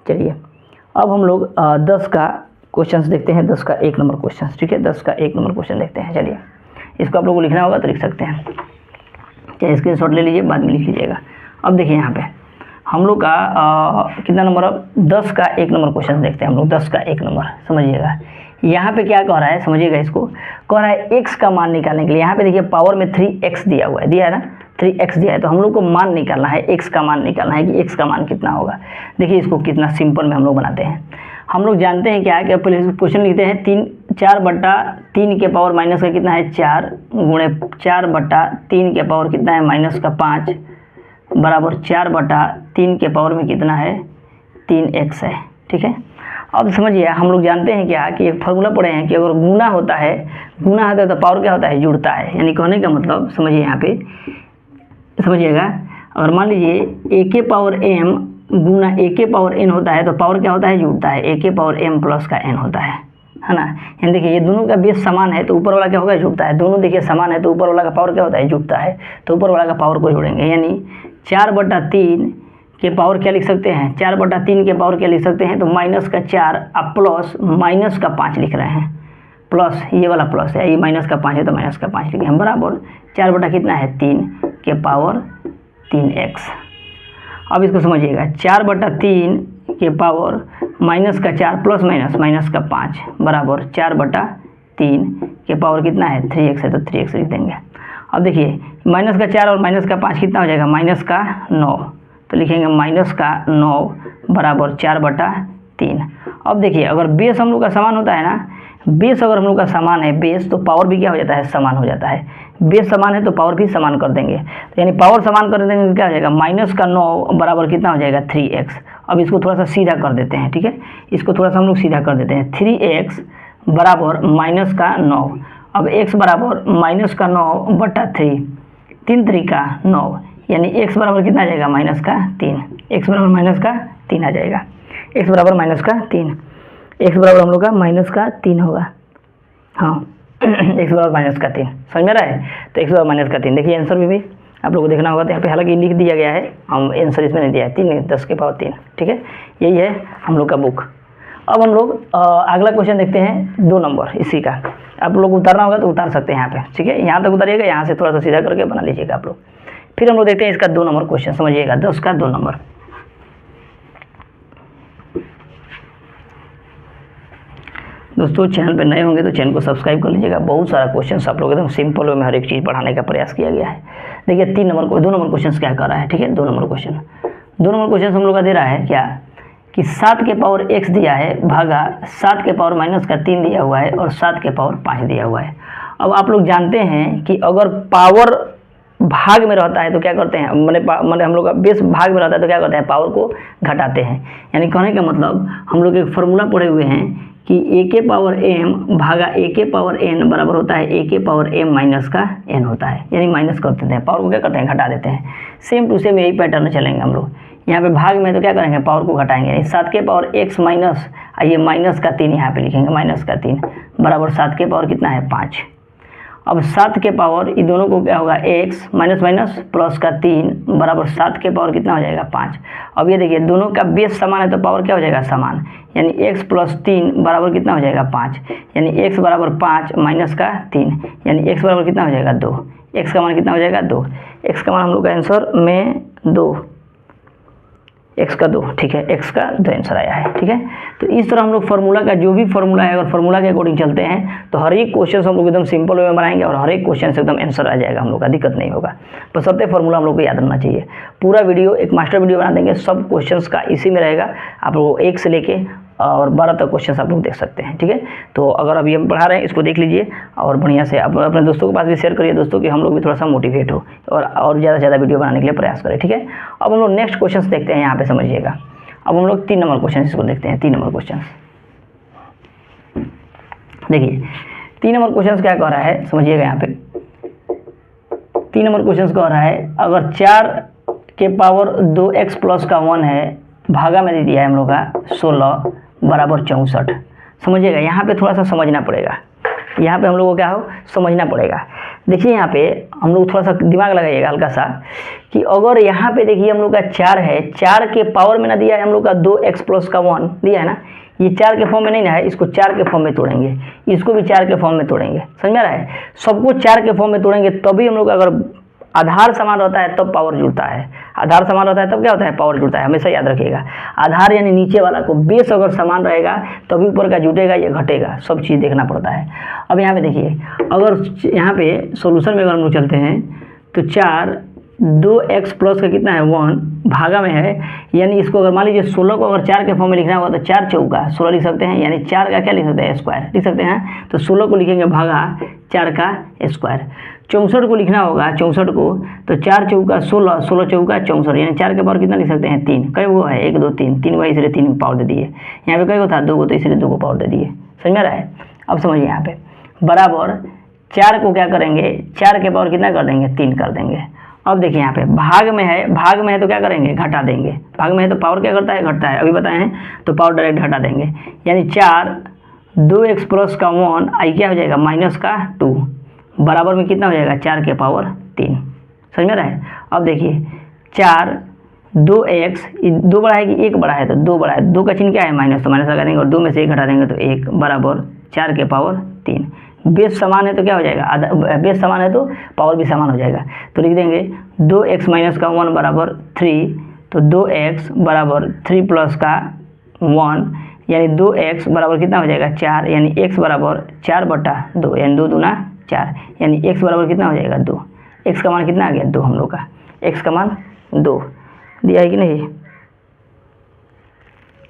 चलिए अब हम लोग 10 का क्वेश्चन देखते हैं, 10 का 1 नंबर क्वेश्चन, ठीक है। 10 का 1 नंबर क्वेश्चन देखते हैं। चलिए इसको आप लोग को लिखना होगा तो लिख सकते हैं, चाहे स्क्रीनशॉट ले लीजिए, बाद में लिख लीजिएगा। अब देखिए यहाँ पे हम लोग का कितना नंबर, अब 10 का 1 नंबर क्वेश्चन देखते हैं हम लोग। 10 का 1 नंबर समझिएगा, यहाँ पे क्या कह रहा है, समझिएगा इसको। कह रहा है x का मान निकालने के लिए, यहाँ पे देखिए पावर में 3x दिया हुआ है, दिया है ना, 3x दिया है, तो हम लोग को मान निकालना है, x का मान निकालना है कि x का मान कितना होगा। देखिए इसको कितना सिंपल में हम लोग बनाते हैं। हम लोग जानते हैं क्या है कि पहले क्वेश्चन लिखते हैं 4 बटा 3 के पावर माइनस का कितना है 4 गुणे 4 बटा 3 के पावर कितना है माइनस का 5 बराबर 4 बटा 3 के पावर में कितना है 3x है, ठीक है। अब समझिए हम लोग जानते हैं क्या कि एक फार्मूला पढ़े हैं कि अगर गुना होता है तो पावर क्या होता है, जुड़ता है। यानी कहने का मतलब समझिए यहाँ पे समझिएगा, अगर मान लीजिए a के पावर m गुना a के पावर n होता है तो पावर क्या होता है, जुड़ता है, a के पावर m प्लस का n होता है ना। यानी देखिए ये दोनों का बेस समान है तो ऊपर वाला क्या होगा, जुड़ता है। दोनों देखिए समान है तो ऊपर वाला का पावर क्या होता है, जुड़ता है, तो ऊपर वाला का पावर को जोड़ेंगे। यानी 4 बटा 3 के पावर क्या लिख सकते हैं, 4 बटा 3 के पावर क्या लिख सकते हैं, तो माइनस का 4 अब प्लस माइनस का 5 लिख रहे हैं, प्लस ये वाला प्लस है, ये माइनस का 5 है तो माइनस का 5 लिखे हैं, बराबर 4 बटा कितना है 3 के पावर 3x। अब इसको समझिएगा, 4 बटा 3 के पावर माइनस का 4 प्लस माइनस का 5 बराबर 4 बटा 3 के पावर कितना है 3x है तो 3x लिख देंगे। अब देखिए माइनस का 4 और माइनस का 5 कितना हो जाएगा, माइनस का 9, तो लिखेंगे माइनस का 9 बराबर 4 बटा 3। अब देखिए अगर बेस हम लोग का समान होता है ना, बेस अगर हम लोग का समान है बेस, तो पावर भी क्या हो जाता है, समान हो जाता है। बेस समान है तो पावर भी समान कर देंगे, तो यानी पावर समान कर देंगे तो क्या हो जाएगा, माइनस का 9 बराबर कितना हो जाएगा 3x। अब इसको थोड़ा सा सीधा कर देते हैं, ठीक है, इसको थोड़ा सा हम लोग सीधा कर देते हैं, 3x बराबर माइनस का 9। अब x बराबर माइनस का 9 बटा 3, 3 3 का 9, यानी x बराबर कितना आ जाएगा, माइनस का 3, x बराबर माइनस का 3 आ जाएगा, x बराबर माइनस का 3, x बराबर हम लोग का माइनस का 3 होगा, हाँ x बराबर माइनस का 3। समझ में रहा है, तो x बराबर माइनस का 3। देखिए आंसर में भी आप लोगों को देखना होगा, तो यहाँ पे हालांकि लिख दिया गया है, हम आंसर इसमें नहीं दिया है, 3 10 के पावर 3, ठीक है, यही है हम लोग का बुक। अब हम लोग अगला क्वेश्चन देखते हैं 2 नंबर, इसी का आप लोग उतारना होगा तो उतार सकते हैं यहाँ पे, ठीक है, यहाँ तक उतारिएगा, यहाँ से थोड़ा सा सीधा करके बना लीजिएगा आप लोग। फिर हम लोग देखते हैं इसका 2 नंबर क्वेश्चन, समझिएगा 10 का 2 नंबर। दोस्तों चैनल पर नए होंगे तो चैनल को सब्सक्राइब कर लीजिएगा, बहुत सारा क्वेश्चन आप लोग एकदम सिंपल वे में हर एक चीज़ पढ़ाने का प्रयास किया गया है। देखिए 2 नंबर क्वेश्चन क्या कर रहा है, ठीक है, 2 नंबर क्वेश्चन हम लोग का दे रहा है क्या कि 7 के पावर x दिया है भागा 7 के पावर माइनस का 3 दिया हुआ है और 7 के पावर 5 दिया हुआ है। अब आप लोग जानते हैं कि अगर पावर भाग में रहता है तो क्या करते हैं, मैंने हम लोग का बेस भाग में रहता है तो क्या करते हैं, पावर को घटाते हैं। यानी कहने का मतलब हम लोग एक फॉर्मूला पढ़े हुए हैं कि ए के पावर एम भागा ए के पावर एन बराबर होता है ए के पावर एम माइनस का एन होता है। यानी माइनस कर देते हैं, पावर को क्या करते हैं, घटा देते हैं। सेम टू सेम यही पैटर्न चलेंगे हम लोग। यहाँ पे भाग में तो क्या करेंगे, पावर को घटाएंगे। 7 के पावर x माइनस, ये माइनस का 3 यहाँ पे लिखेंगे, माइनस का 3 बराबर 7 के पावर कितना है, 5। अब 7 के पावर इन दोनों को क्या होगा, x माइनस माइनस प्लस का 3 बराबर 7 के पावर कितना हो जाएगा, 5। अब ये देखिए दोनों का बेस समान है तो पावर क्या हो जाएगा, समान। यानी x प्लस 3 बराबर कितना हो जाएगा, 5। यानी x बराबर 5 माइनस का 3 यानी x बराबर कितना हो जाएगा, 2। x का मान कितना हो जाएगा, 2। x का मान हम लोग का आंसर में 2, x का 2, ठीक है, x का 2 आंसर आया है। ठीक है, तो इस तरह हम लोग फार्मूला का जो भी फार्मूला है, अगर फार्मूला के अकॉर्डिंग चलते हैं तो हर एक क्वेश्चन हम लोग एकदम सिंपल वे में बनाएंगे और हर एक क्वेश्चन से एकदम आंसर आ जाएगा, हम लोग का दिक्कत नहीं होगा। बस सबसे फार्मूला हम लोग को याद रखना चाहिए। पूरा वीडियो एक मास्टर वीडियो बना देंगे, सब क्वेश्चंस का इसी में रहेगा। आप लोग 1 से लेके और 12 तक क्वेश्चन आप लोग देख सकते हैं। ठीक है, तो अगर अभी हम पढ़ा रहे हैं इसको देख लीजिए और बढ़िया से आप अपने दोस्तों के पास भी शेयर करिए दोस्तों, कि हम लोग भी थोड़ा सा मोटिवेट हो और ज़्यादा से ज़्यादा वीडियो बनाने के लिए प्रयास करें। ठीक है, अब हम लोग नेक्स्ट क्वेश्चन देखते हैं, यहाँ पे समझिएगा। अब हम लोग 3 नंबर क्वेश्चन इसको देखते हैं। 3 नंबर क्वेश्चन देखिए, 3 नंबर क्वेश्चन क्या कह रहा है, समझिएगा। यहाँ पे 3 नंबर क्वेश्चन कह रहा है, अगर 4 के पावर 2x प्लस का 1 है, भागा में दे दिया है हम लोग का 16 बराबर 64। समझिएगा, यहाँ पे थोड़ा सा समझना पड़ेगा। यहाँ पे हम लोग को क्या हो, समझना पड़ेगा। देखिए यहाँ पे हम लोग थोड़ा सा दिमाग लगाइएगा हल्का सा, कि अगर यहाँ पे देखिए हम लोग का 4 है, 4 के पावर में ना दिया है हम लोग का 2x प्लस का 1 दिया है ना, ये 4 के फॉर्म में नहीं ना है, इसको 4 के फॉर्म में तोड़ेंगे, इसको भी 4 के फॉर्म में तोड़ेंगे। समझ में आ रहा है, सबको 4 के फॉर्म में तोड़ेंगे, तभी हम लोग अगर आधार समान रहता है तब पावर जुड़ता है। आधार समान रहता है तब क्या होता है, पावर जुड़ता है। हमेशा याद रखिएगा, आधार यानी नीचे वाला को, बेस अगर समान रहेगा तभी ऊपर का जुटेगा या घटेगा, सब चीज़ देखना पड़ता है। अब यहाँ पे देखिए, अगर यहाँ पे सॉल्यूशन में अगर हम लोग चलते हैं तो 4 2x प्लस का कितना है 1 भागा में है, यानी इसको अगर मान लीजिए 16 को अगर 4 के फॉर्म में लिखना होगा तो 4 चौका 16 लिख सकते हैं, यानी 4 का क्या लिख सकते हैं, स्क्वायर लिख सकते हैं। तो 16 को लिखेंगे भागा 4 का स्क्वायर। 64 को लिखना होगा, 64 को तो 4 चौका 16, 16 चौका 64, यानी 4 के पावर कितना लिख सकते हैं, 3। कई वो है 1 2 3, 3 को इसलिए 3 पावर दे दिए। यहाँ पे कई को था 2 को, तो इसलिए 2 को पावर दे दिए। समझ में रहा है। अब समझिए यहाँ पे बराबर 4 को क्या करेंगे, 4 के पावर कितना कर देंगे, 3 कर देंगे। अब देखिए यहाँ पे भाग में है, भाग में है तो क्या करेंगे, घटा देंगे। भाग में है तो पावर क्या करता है, घटता है, अभी बताए हैं, तो पावर डायरेक्ट घटा देंगे। यानी 4 2x प्लस का 1 आई क्या हो जाएगा, माइनस का 2 बराबर में कितना हो जाएगा, 4 के पावर 3। समझ में रहा है। अब देखिए 4 2x 2 बड़ा है कि 1 बड़ा है, तो 2 बड़ा है, 2 का चिन्ह क्या है, माइनस, तो माइनस लगा देंगे और 2 में से 1 घटा देंगे तो 1 बराबर 4 के पावर 3। बेस समान है तो क्या हो जाएगा, बेस समान है तो पावर भी समान हो जाएगा। तो लिख देंगे 2x माइनस का 1 बराबर 3, तो 2x बराबर 3 प्लस का 1, यानी 2x बराबर कितना हो जाएगा, 4, यानी x बराबर 4/2, यानी 2 दूना 4, यानी x बराबर कितना हो जाएगा, 2। x का मान कितना आ गया, 2 हम लोग का, x का मान 2 दिया है कि नहीं,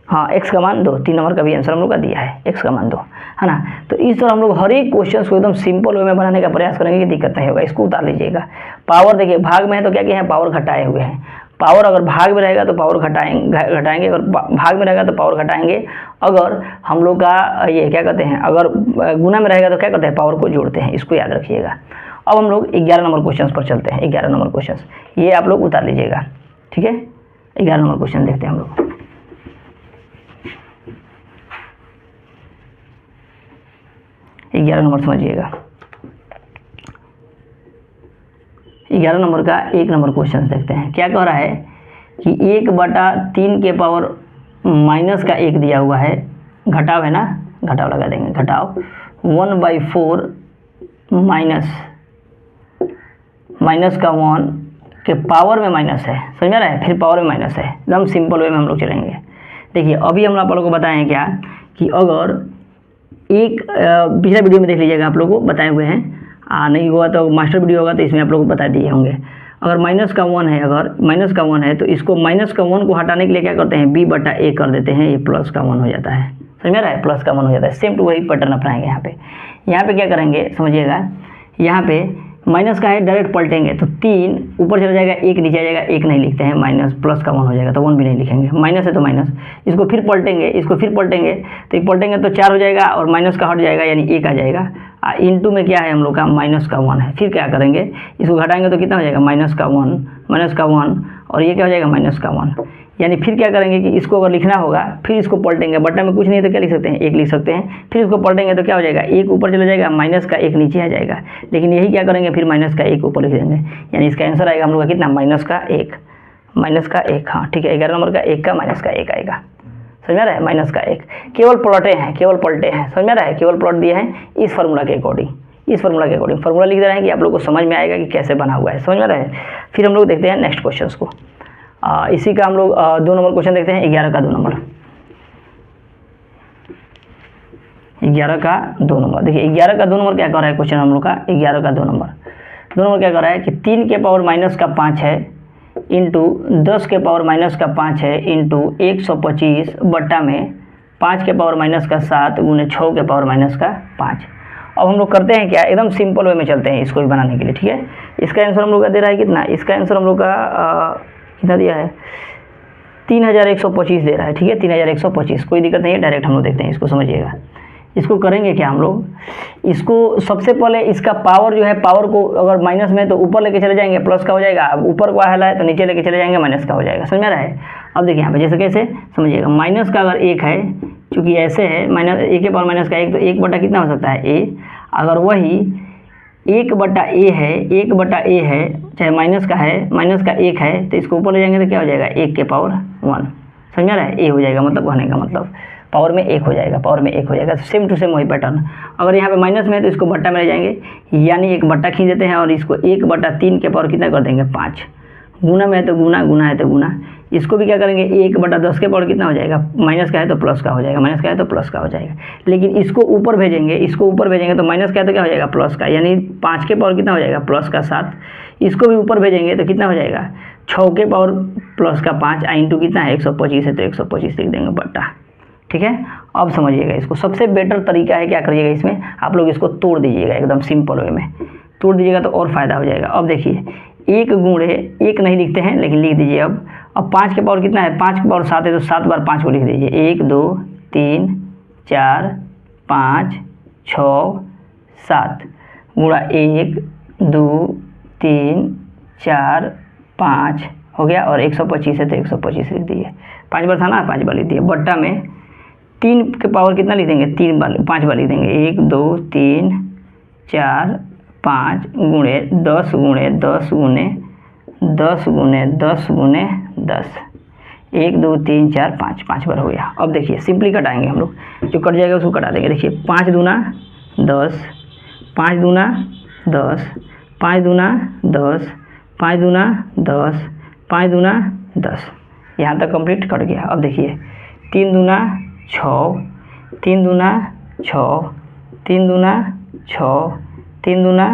हाँ x का मान 2, 3 नंबर का भी आंसर हम लोग का दिया है, x का मान 2 है ना। तो इस तरह हम लोग हर एक क्वेश्चन को एकदम सिंपल वे में बनाने का प्रयास करेंगे कि दिक्कत नहीं होगा। इसको उतार लीजिएगा। पावर देखिए भाग में है तो क्या किया है, पावर घटाए हुए हैं। पावर अगर भाग में रहेगा तो पावर घटाएंगे, अगर भाग में रहेगा तो पावर घटाएंगे। अगर हम लोग का ये क्या कहते हैं, अगर गुना में रहेगा तो क्या करते हैं, पावर को जोड़ते हैं। इसको याद रखिएगा। अब हम लोग 11 नंबर क्वेश्चन पर चलते हैं। 11 नंबर क्वेश्चन ये आप लोग उतार लीजिएगा, ठीक है। 11 नंबर क्वेश्चन देखते हैं हम लोग। 11 नंबर समझिएगा। 11 नंबर का 1 नंबर क्वेश्चन देखते हैं। क्या कह रहा है कि 1/3 के पावर माइनस का 1 दिया हुआ है, घटाव है ना, घटाव लगा देंगे, घटाव 1/4 माइनस का 1 के पावर में माइनस है। समझ में आ रहा है, फिर पावर में माइनस है। एकदम सिंपल वे में हम लोग चलेंगे। देखिए अभी हम आप लोगों को बताएं क्या कि अगर एक पिछला वीडियो में देख लीजिएगा, आप लोगों को बताए हुए हैं, नहीं हुआ तो मास्टर वीडियो होगा तो इसमें आप लोगों को बता दिए होंगे। अगर माइनस का 1 है, अगर माइनस का 1 है तो इसको माइनस का 1 को हटाने के लिए क्या करते हैं, b/a कर देते हैं, ये प्लस का 1 हो जाता है। समझ में रहा है, प्लस का 1 हो जाता है। सेम टू वही पैटर्न अपनाएंगे यहाँ पे क्या करेंगे समझिएगा, यहाँ पे माइनस का है डायरेक्ट पलटेंगे तो 3 ऊपर चला जाएगा, 1 नीचे आ जाएगा, 1 नहीं लिखते हैं, माइनस प्लस का 1 हो जाएगा तो 1 भी नहीं लिखेंगे, माइनस है तो माइनस, इसको फिर पलटेंगे, इसको फिर पलटेंगे तो ये पलटेंगे तो 4 हो जाएगा और माइनस का हट जाएगा यानी 1 आ जाएगा। इनटू में क्या है हम लोग का माइनस का 1 है, फिर क्या करेंगे इसको घटाएंगे तो कितना हो जाएगा माइनस का 1 और ये क्या हो जाएगा माइनस का 1, यानी फिर क्या करेंगे कि इसको अगर लिखना होगा फिर इसको पलटेंगे, बट्टा में कुछ नहीं है तो क्या लिख सकते हैं 1 लिख सकते हैं, फिर इसको पलटेंगे तो क्या हो जाएगा 1 ऊपर चला जाएगा, माइनस का 1 नीचे आ जाएगा, लेकिन यही क्या करेंगे फिर माइनस का 1 ऊपर लिख देंगे, यानी इसका आंसर आएगा हम लोग का कितना माइनस का 1, हाँ ठीक है, 11 नंबर का 1 का माइनस का 1 आएगा। समझ में रहा है, माइनस का 1 केवल पलटे हैं, केवल पलटे हैं, समझ में रहा है, केवल प्लॉट दिए हैं इस फार्मूला के अकॉर्डिंग, इस फार्मूला के अकॉर्डिंग फार्मूला लिख दे रहे हैं कि आप लोग को समझ में आएगा कि कैसे बना हुआ है, समझ में रहा है। फिर हम लोग देखते हैं नेक्स्ट क्वेश्चन को, इसी का हम लोग 2 नंबर क्वेश्चन देखते हैं, 11 का 2 नंबर, 11 का 2 नंबर। देखिए 11 का 2 नंबर क्या कर रहा है क्वेश्चन हम लोग का, 11 का 2 नंबर क्या कर रहा है कि 3 के पावर माइनस का 5 है इंटू 10 के पावर माइनस का 5 है इंटू 125 बट्टा में 5 के पावर माइनस का 7 गुने 6 के पावर माइनस का 5। अब हम लोग करते हैं क्या, एकदम सिंपल वे में चलते हैं इसको भी बनाने के लिए, ठीक है। इसका आंसर हम लोग का दे रहा है कितना, इसका आंसर हम लोग का कितना दिया है 3125 दे रहा है, ठीक है 3125, कोई दिक्कत नहीं है, डायरेक्ट हम लोग देखते हैं इसको, समझिएगा। इसको करेंगे क्या हम लोग, इसको सबसे पहले इसका पावर जो है, पावर को अगर माइनस में तो ऊपर लेके चले जाएंगे प्लस का हो जाएगा, अब ऊपर को हला है तो नीचे लेके चले जाएंगे माइनस का हो जाएगा, समझ में रहा है। अब देखिए यहाँ पे जैसे कैसे समझिएगा, माइनस का अगर 1 है, चूँकि ऐसे है माइनस 1 के पावर माइनस का 1 तो 1 बटा कितना हो सकता है a, अगर वही 1 बटा a है, 1 बटा a है, चाहे माइनस का है, माइनस का 1 है तो इसको ऊपर ले जाएंगे तो क्या हो जाएगा 1 के पावर 1, समझ में रहा है, a हो जाएगा, मतलब कहने का मतलब पावर में 1 हो जाएगा, पावर में 1 हो जाएगा। तो सेम टू सेम वही पैटर्न, अगर यहाँ पे माइनस में है तो इसको बट्टा में ले जाएंगे, यानी एक बट्टा खींच देते हैं और इसको 1 बटा 3 के पावर कितना कर देंगे 5, गुना में है तो गुना, गुना है तो गुना, इसको भी क्या करेंगे 1 बटा 10 के पावर कितना हो जाएगा, माइनस का है तो प्लस का हो जाएगा, माइनस का है तो प्लस का हो जाएगा, लेकिन इसको ऊपर भेजेंगे, इसको ऊपर भेजेंगे तो माइनस का है तो क्या हो जाएगा प्लस का, यानी 5 के पावर कितना हो जाएगा प्लस का 7, इसको भी ऊपर भेजेंगे तो कितना हो जाएगा 6 के पावर प्लस का 5 इंटू कितना है 125 है तो 125 लिख देंगे बट्टा, ठीक है। अब समझिएगा इसको, सबसे बेटर तरीका है क्या करिएगा इसमें आप लोग इसको तोड़ दीजिएगा, एकदम सिंपल वे में तोड़ दीजिएगा तो और फ़ायदा हो जाएगा। अब देखिए 1 गुणे 1 नहीं लिखते हैं लेकिन लिख दीजिए, अब 5 के पावर कितना है, 5 के पावर 7 है तो 7 बार 5 को लिख दीजिए, 1 2 3 4 5 6 7 गुणा 1 2 3 4 5 हो गया, और 125 है तो 125 लिख दीजिए, 5 बार था ना 5 बार लिख दिए, बट्टा में 3 के पावर कितना लिख देंगे 5 बार लिख देंगे, 1 2 3 4 5 गुणे 10 गुणे 10 गुणे 10 गुणे 10 गुणे 10, 1 2 3 4 5 5 बार हो गया। अब देखिए सिंपली कटाएंगे हम लोग, जो कट जाएगा उसको कटा देंगे। देखिए 5 दूना 10, 5 दूना 10, 5 दूना 10, 5 दूना 10, 5 दूना 10, यहाँ तक कंप्लीट कट गया। अब देखिए 3 दूना 6, 3 दूना 6, 3 दूना 6, 3 दूना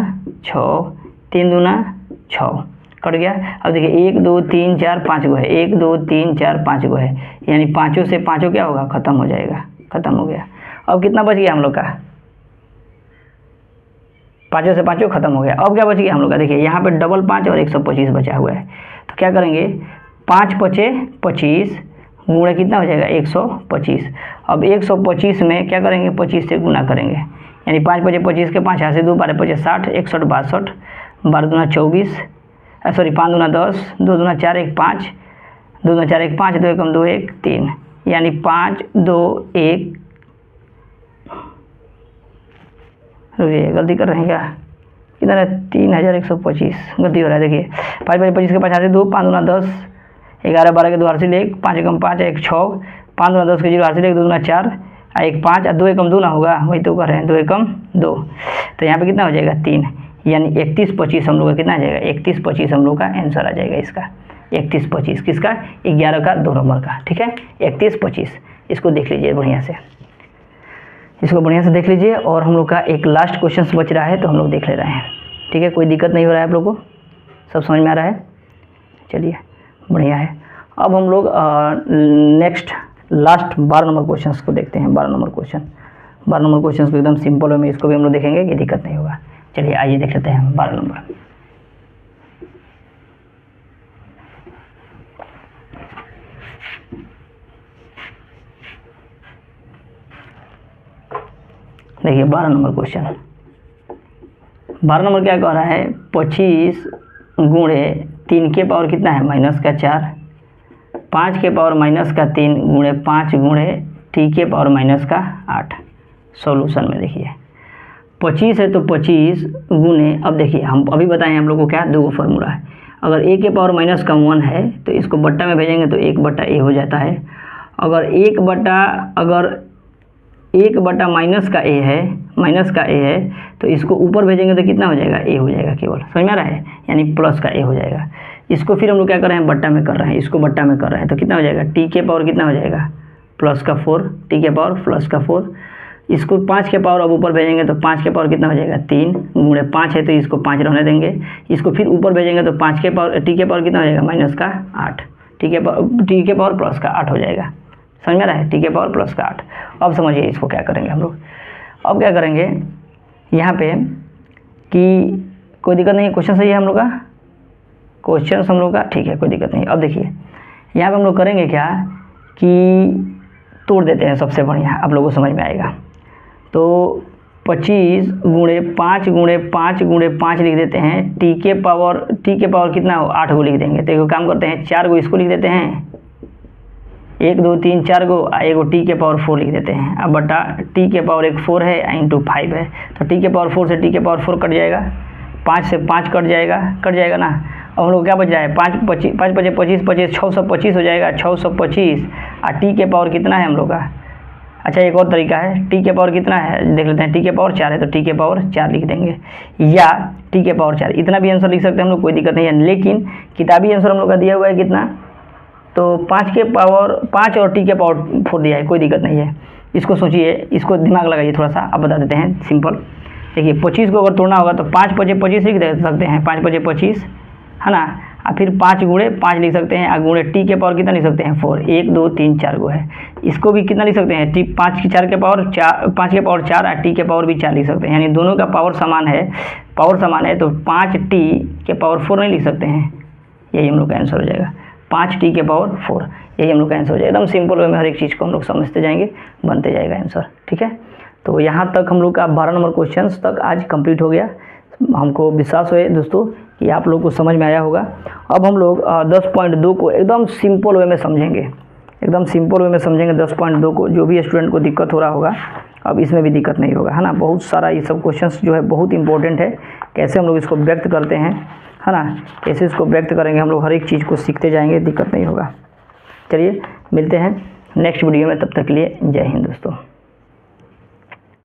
6, 3 दूना 6 कट गया। अब देखिए 1 2 3 4 5 गो है, 1 2 3 4 5 गो है, यानी पाँचों से पाँचों क्या होगा खत्म हो जाएगा, खत्म हो गया। अब कितना बच गया हम लोग का, पाँचों से पाँचों खत्म हो गया। अब क्या बच गया हम लोग का, देखिए यहाँ पे डबल 5 और 125 बचा हुआ है, तो क्या करेंगे 5 पचे 25 गुणे कितना हो जाएगा 125। अब 125 में क्या करेंगे 25 से गुना करेंगे, यानी 5 पचे 25 के 5 यहाँ से 2 12 पचे 60, 61 62, 12 दूना 24, सॉरी 5 दूना 10, 2 दूना 4 1 5, 2 दूना 4 1 5, 2 एकम 2 1 3, यानी 5 2 1, रुकिए गलती कर रहे हैं क्या, कितना है 3125 गलती हो रहा है। देखिए 5 पचे 25 के 5 यहाँ से 2, 5 दूना 10, 11 12 के 2 हासिल 1, 5 एकम 5 1 6, 5 दूना 10 के 0 हासिल 1, 2 दूना 4 1 5, 2 एकम 2 ना होगा, वही तो कर रहे हैं 2 एकम 2, तो यहाँ पे कितना हो जाएगा 3, यानी 31 25 हम लोग का कितना आ जाएगा 31 25 हम लोग का आंसर आ जाएगा इसका, 31 25 किसका 11 का 2 नंबर का, ठीक है 31 25। इसको देख लीजिए बढ़िया से, इसको बढ़िया से देख लीजिए। और हम लोग का एक लास्ट क्वेश्चन बच रहा है तो हम लोग देख ले रहे हैं, ठीक है, कोई दिक्कत नहीं हो रहा है आप लोग को, सब समझ में आ रहा है, चलिए बढ़िया है। अब हम लोग लास्ट 12 नंबर क्वेश्चन को देखते हैं। 12 नंबर क्वेश्चन को एकदम सिंपल वे में इसको भी हम लोग देखेंगे कि दिक्कत नहीं होगा। चलिए आइए देख लेते हैं 12 नंबर। देखिए 12 नंबर क्वेश्चन। 12 नंबर क्या कह रहा है, 25 गुणे 3 के पावर कितना है -4, 5 के पावर -3 गुणे 5 गुणे t के पावर -8। सॉल्यूशन में देखिए 25 है तो 25 गुणे, अब देखिए हम अभी बताएं हम लोग को क्या दो फार्मूला है। अगर a के पावर -1 है तो इसको बट्टा में भेजेंगे तो 1/a हो जाता है। अगर 1 बटा माइनस का a है तो इसको ऊपर भेजेंगे तो कितना हो जाएगा, a हो जाएगा केवल। समझ में आ रहा है, यानी प्लस का a हो जाएगा। इसको फिर हम लोग क्या कर रहे हैं, बट्टा में कर रहे हैं, इसको बट्टा में कर रहे हैं तो कितना हो जाएगा, t के पावर कितना हो जाएगा +4, t के पावर +4। इसको 5 के पावर अब ऊपर भेजेंगे तो 5 के पावर कितना हो जाएगा 3 गुणे 5 है तो इसको 5 रहने देंगे। इसको फिर ऊपर भेजेंगे तो 5 के पावर t के पावर कितना हो जाएगा -8, t के पावर +8 हो जाएगा। समझ में आ रहा है, t के पावर +8। अब समझिए इसको क्या करेंगे हम लोग। अब क्या करेंगे यहाँ पे कि कोई दिक्कत नहीं, क्वेश्चन सही है हम लोग का, क्वेश्चन हम लोग का ठीक है, कोई दिक्कत नहीं। अब देखिए यहाँ पे हम लोग करेंगे क्या कि तोड़ देते हैं, सबसे बढ़िया आप लोगों को समझ में आएगा। तो 25 गुणे 5 गुणे 5 गुणे 5 लिख देते हैं, t के पावर कितना हो 8 को लिख देंगे। तो एक काम करते हैं 4 को इसको लिख देते हैं, 1 2 3 4 को, एगो t के पावर 4 लिख देते हैं। अब बटा t के पावर 4 है इंटू 5 है तो t के पावर 4 से t के पावर 4 कट जाएगा, 5 से 5 कट जाएगा ना। अब हम लोग क्या बच रहा है 5 5 5 25 25 625 हो जाएगा, 625। और t के पावर कितना है हम लोग का, अच्छा एक और तरीका है, t के पावर कितना है देख लेते हैं, t के पावर 4 है तो t के पावर 4 लिख देंगे, या t के पावर 4 इतना भी आंसर लिख सकते हैं हम लोग, कोई दिक्कत नहीं है। लेकिन किताबी आंसर हम लोग का दिया हुआ है कितना, तो 5 के पावर 5 और t के पावर 4 दिया है, कोई दिक्कत नहीं है। इसको सोचिए, इसको दिमाग लगाइए थोड़ा सा, अब बता देते हैं सिंपल। देखिए 25 को अगर तोड़ना होगा तो 5 5 25 लिख दे सकते हैं, 5 5 25 है ना। और फिर 5 गुणे 5 लिख सकते हैं, और गुणे t के पावर कितना लिख सकते हैं 4, 1 2 3 4 को है। इसको भी कितना लिख सकते हैं, t 5 के 4 के पावर 4, 5 के पावर 4 और t के पावर भी 4 लिख सकते हैं, यानी दोनों का पावर समान है तो 5t के पावर 4 नहीं लिख सकते हैं, यही हम लोग का आंसर हो जाएगा, 5t के पावर 4, यही हम लोग का आंसर हो जाएगा। एकदम सिंपल वे में हर एक चीज़ को हम लोग समझते जाएंगे, बनते जाएगा आंसर, ठीक है। तो यहाँ तक हम लोग का 12 नंबर क्वेश्चन तक आज कंप्लीट हो गया। हमको विश्वास है दोस्तों कि आप लोग को समझ में आया होगा। अब हम लोग 10.2 को एकदम सिंपल वे में समझेंगे, 10.2 को। जो भी स्टूडेंट को दिक्कत हो रहा होगा अब इसमें भी दिक्कत नहीं होगा, है ना। बहुत सारा ये सब क्वेश्चंस जो है बहुत इंपॉर्टेंट है, कैसे हम लोग इसको व्यक्त करते हैं, है ना, कैसे इसको व्यक्त करेंगे हम लोग, हर एक चीज़ को सीखते जाएंगे, दिक्कत नहीं होगा। चलिए मिलते हैं नेक्स्ट वीडियो में, तब तक के लिए जय हिंद दोस्तों।